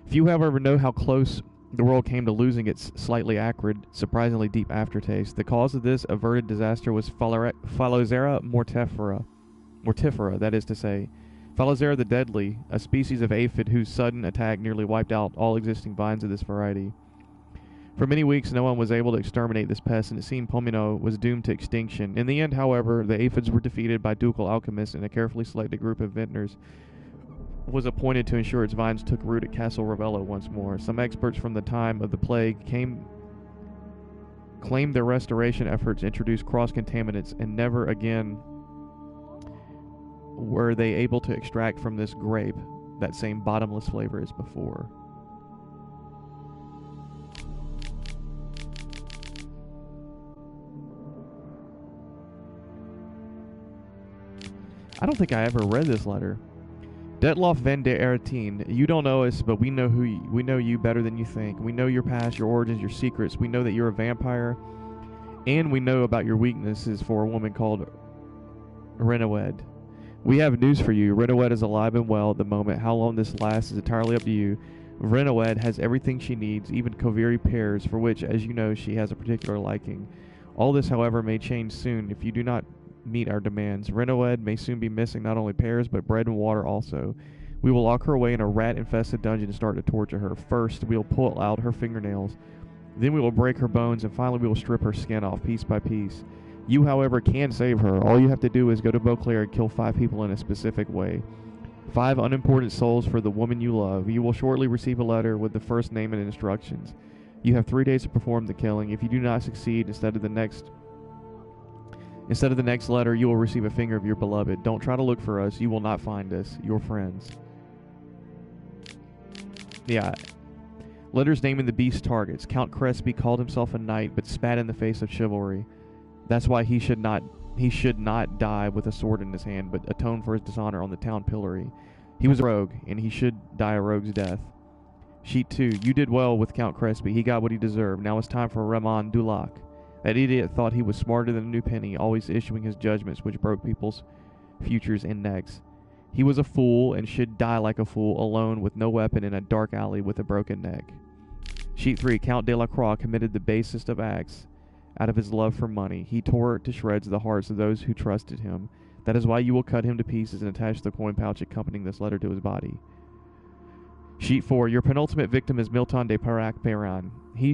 Speaker 1: Few, however, know how close the world came to losing its slightly acrid, surprisingly deep aftertaste. The cause of this averted disaster was Phylloxera mortifera, that is to say, Phylloxera the deadly, a species of aphid whose sudden attack nearly wiped out all existing vines of this variety. For many weeks, no one was able to exterminate this pest, and it seemed Pomino was doomed to extinction. In the end, however, the aphids were defeated by ducal alchemists, and a carefully selected group of vintners was appointed to ensure its vines took root at Castel Ravello once more. Some experts from the time of the plague claimed their restoration efforts introduced cross-contaminants, and never again were they able to extract from this grape that same bottomless flavor as before. I don't think I ever read this letter. Detloff van der Eretine, you don't know us, but we know we know you better than you think. We know your past, your origins, your secrets. We know that you're a vampire, and we know about your weaknesses for a woman called Renawed. We have news for you. Renawed is alive and well at the moment. How long this lasts is entirely up to you. Renawed has everything she needs, even Koviri pears, for which, as you know, she has a particular liking. All this, however, may change soon if you do not meet our demands. Renawed may soon be missing not only pears, but bread and water also. We will lock her away in a rat-infested dungeon and start to torture her. First, we will pull out her fingernails. Then we will break her bones, and finally we will strip her skin off piece by piece. You, however, can save her. All you have to do is go to Beauclair and kill 5 people in a specific way. 5 unimportant souls for the woman you love. You will shortly receive a letter with the first name and instructions. You have 3 days to perform the killing. If you do not succeed, instead of the next letter, you will receive a finger of your beloved. Don't try to look for us. You will not find us. Your friends. Yeah. Letters naming the beast's targets. Count Crespi called himself a knight, but spat in the face of chivalry. That's why he should not die with a sword in his hand, but atone for his dishonor on the town pillory. He was a rogue, and he should die a rogue's death. Sheet 2. You did well with Count Crespi. He got what he deserved. Now it's time for Ramon Dulac. That idiot thought he was smarter than a new penny, always issuing his judgments which broke people's futures and necks. He was a fool and should die like a fool, alone with no weapon in a dark alley with a broken neck. Sheet 3. Count de la Croix committed the basest of acts out of his love for money. He tore to shreds the hearts of those who trusted him. That is why you will cut him to pieces and attach the coin pouch accompanying this letter to his body. Sheet 4. Your penultimate victim is Milton de Parac-Peran. He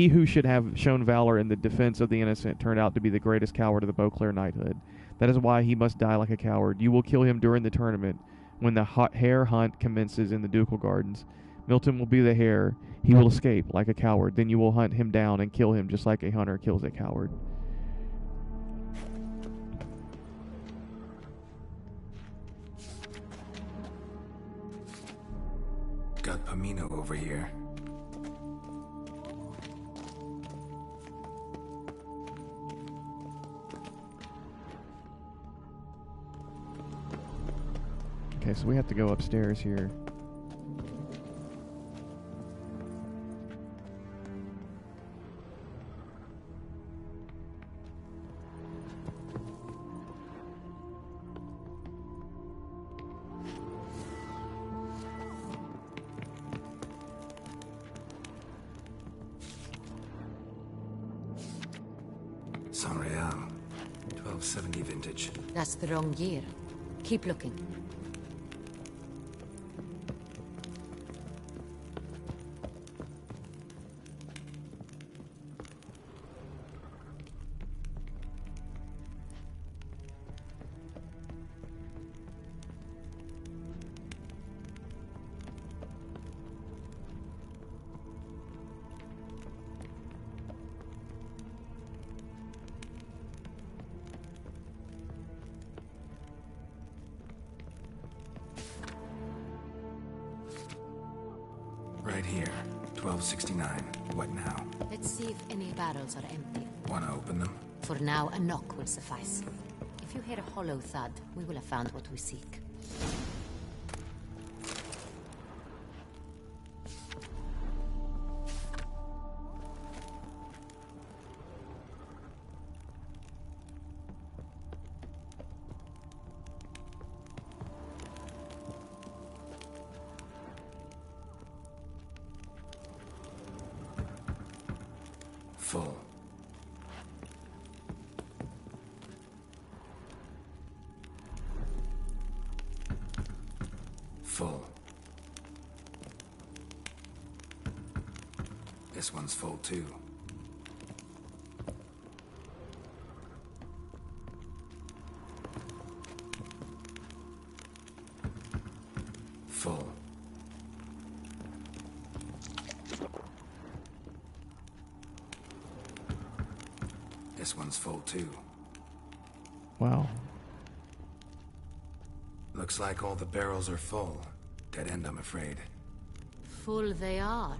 Speaker 1: who should have shown valor in the defense of the innocent turned out to be the greatest coward of the Beauclair knighthood. That is why he must die like a coward. You will kill him during the tournament, when the hare hunt commences in the ducal gardens. Milton will be the hare. He will escape like a coward. Then you will hunt him down and kill him just like a hunter kills a coward.
Speaker 5: Got Pomino over here.
Speaker 1: Okay, so we have to go upstairs here.
Speaker 5: 1270 vintage.
Speaker 16: That's the wrong year. Keep looking.
Speaker 5: Right here, 1269. What now?
Speaker 16: Let's see if any barrels are empty.
Speaker 5: Wanna open them?
Speaker 16: For now, a knock will suffice. If you hear a hollow thud, we will have found what we seek.
Speaker 5: Full. Full. This one's full too. Full. This one's full too.
Speaker 1: Wow.
Speaker 5: Looks like all the barrels are full. Dead end, I'm afraid.
Speaker 16: Full they are.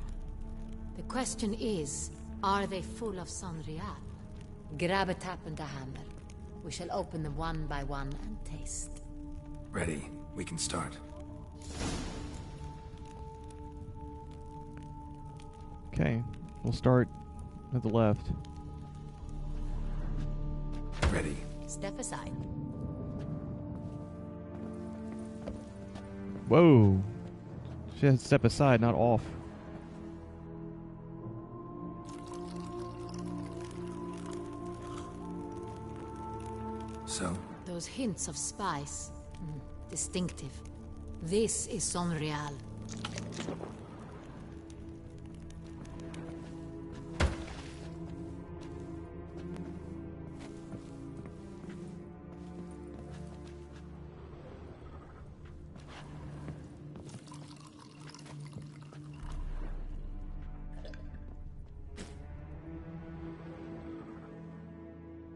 Speaker 16: The question is, are they full of Sanrial? Grab a tap and a hammer. We shall open them one by one and taste.
Speaker 5: Ready. We can start.
Speaker 1: Okay, we'll start at the left.
Speaker 5: Ready.
Speaker 16: Step aside.
Speaker 1: Whoa. She has to step aside, not off.
Speaker 5: So?
Speaker 16: Those hints of spice. Distinctive. This is Sonreal.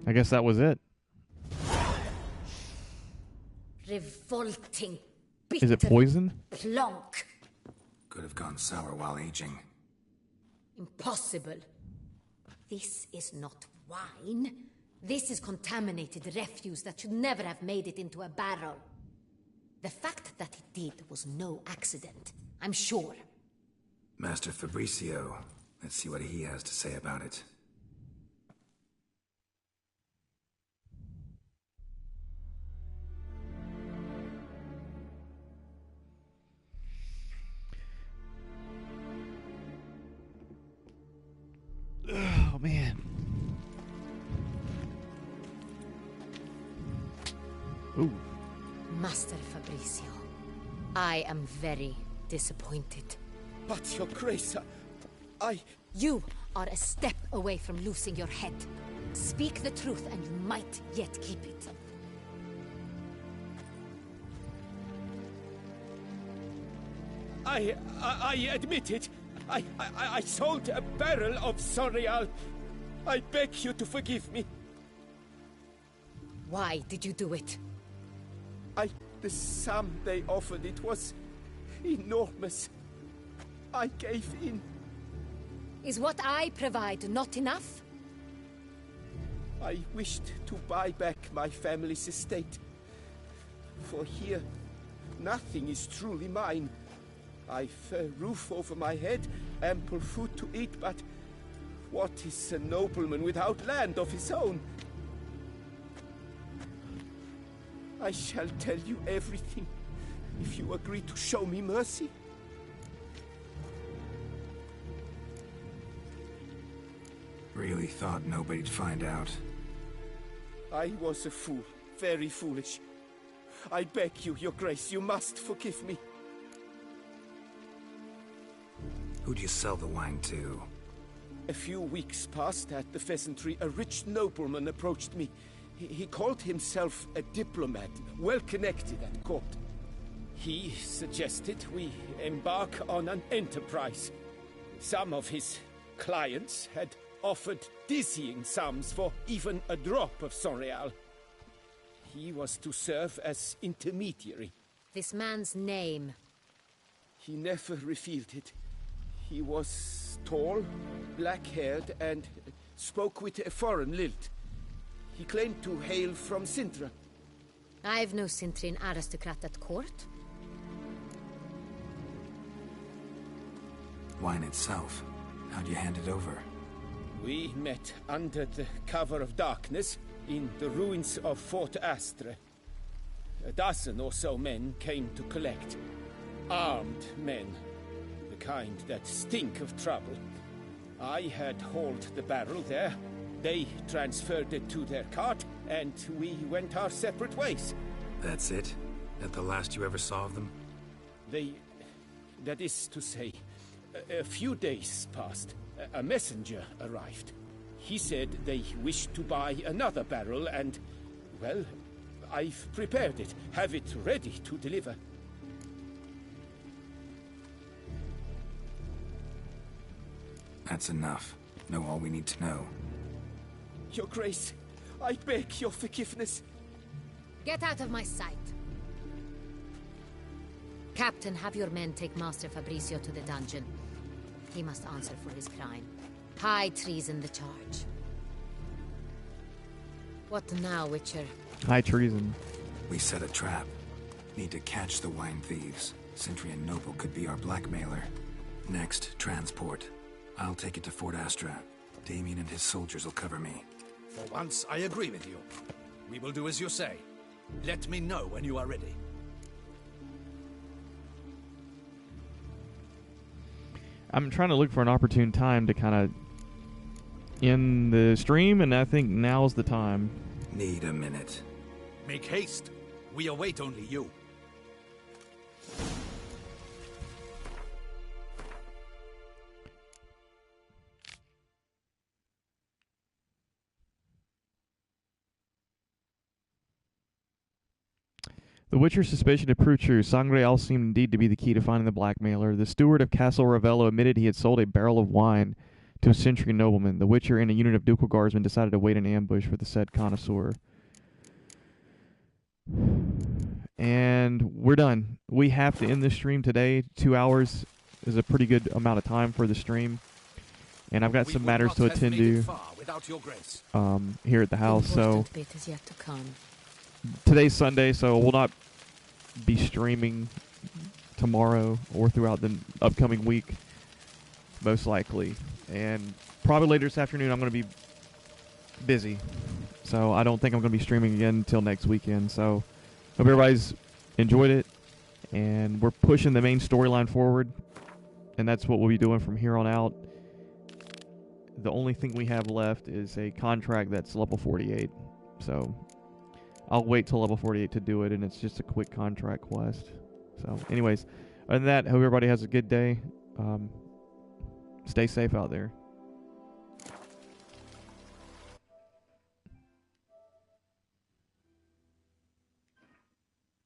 Speaker 1: I guess that was it.
Speaker 16: Revolting. Bitter,
Speaker 1: is it poison?
Speaker 16: Plonk.
Speaker 5: Could have gone sour while aging.
Speaker 16: Impossible. This is not wine. This is contaminated refuse that should never have made it into a barrel. The fact that it did was no accident, I'm sure.
Speaker 5: Master Fabricio. Let's see what he has to say about it.
Speaker 1: Oh, man. Ooh.
Speaker 16: Master Fabricio, I am very disappointed.
Speaker 9: But, Your Grace, I...
Speaker 16: You are a step away from losing your head. Speak the truth and you might yet keep it.
Speaker 9: I admit it. I sold a barrel of Sonreal. I beg you to forgive me.
Speaker 16: Why did you do it?
Speaker 9: The sum they offered, it was enormous. I gave in.
Speaker 16: Is what I provide not enough?
Speaker 9: I wished to buy back my family's estate. For here, nothing is truly mine. I've a roof over my head, ample food to eat, but what is a nobleman without land of his own? I shall tell you everything, if you agree to show me mercy.
Speaker 5: Really thought nobody'd find out.
Speaker 9: I was a fool, very foolish. I beg you, Your Grace, you must forgive me.
Speaker 5: Who'd you sell the wine to?
Speaker 9: A few weeks past at the Pheasantry, a rich nobleman approached me. He called himself a diplomat, well connected at court. He suggested we embark on an enterprise. Some of his clients had offered dizzying sums for even a drop of Sonreal. He was to serve as intermediary.
Speaker 16: This man's name?
Speaker 9: He never revealed it. He was tall, black-haired, and spoke with a foreign lilt. He claimed to hail from Sintra.
Speaker 16: I've no Sintrian aristocrat at court.
Speaker 5: Wine itself. How'd you hand it over?
Speaker 9: We met under the cover of darkness in the ruins of Fort Astre. A dozen or so men came to collect. Armed men. The kind that stink of trouble. I had hauled the barrel there. They transferred it to their cart, and we went our separate ways.
Speaker 5: That's it? That the last you ever saw of them?
Speaker 9: That is to say, a few days passed. A messenger arrived. He said they wished to buy another barrel and, well, I've prepared it. Have it ready to deliver.
Speaker 5: That's enough. Know all we need to know.
Speaker 9: Your Grace, I beg your forgiveness.
Speaker 16: Get out of my sight. Captain, have your men take Master Fabrizio to the dungeon. He must answer for his crime. High treason the charge. What now, Witcher?
Speaker 1: High treason.
Speaker 5: We set a trap. Need to catch the wine thieves. Sintrian Noble could be our blackmailer. Next, transport. I'll take it to Fort Astra. Damien and his soldiers will cover me.
Speaker 13: For once, I agree with you. We will do as you say. Let me know when you are ready.
Speaker 1: I'm trying to look for an opportune time to kind of end the stream, and I think now's the time.
Speaker 5: Need a minute.
Speaker 13: Make haste. We await only you.
Speaker 1: The Witcher's suspicion had proved true. Sangreal seemed indeed to be the key to finding the blackmailer. The steward of Castle Ravello admitted he had sold a barrel of wine to a Sintrian nobleman. The Witcher and a unit of ducal guardsmen decided to wait in ambush for the said connoisseur. And we're done. We have to end this stream today. 2 hours is a pretty good amount of time for the stream. And I've got some matters to attend to here at the house. So
Speaker 16: bit is yet to come.
Speaker 1: Today's Sunday, so we'll not be streaming tomorrow or throughout the upcoming week, most likely. And probably later this afternoon, I'm going to be busy. So I don't think I'm going to be streaming again until next weekend. So hope everybody's enjoyed it. And we're pushing the main storyline forward. And that's what we'll be doing from here on out. The only thing we have left is a contract that's level 48. So I'll wait till level 48 to do it, and it's just a quick contract quest. So, anyways, other than that, hope everybody has a good day. Stay safe out there.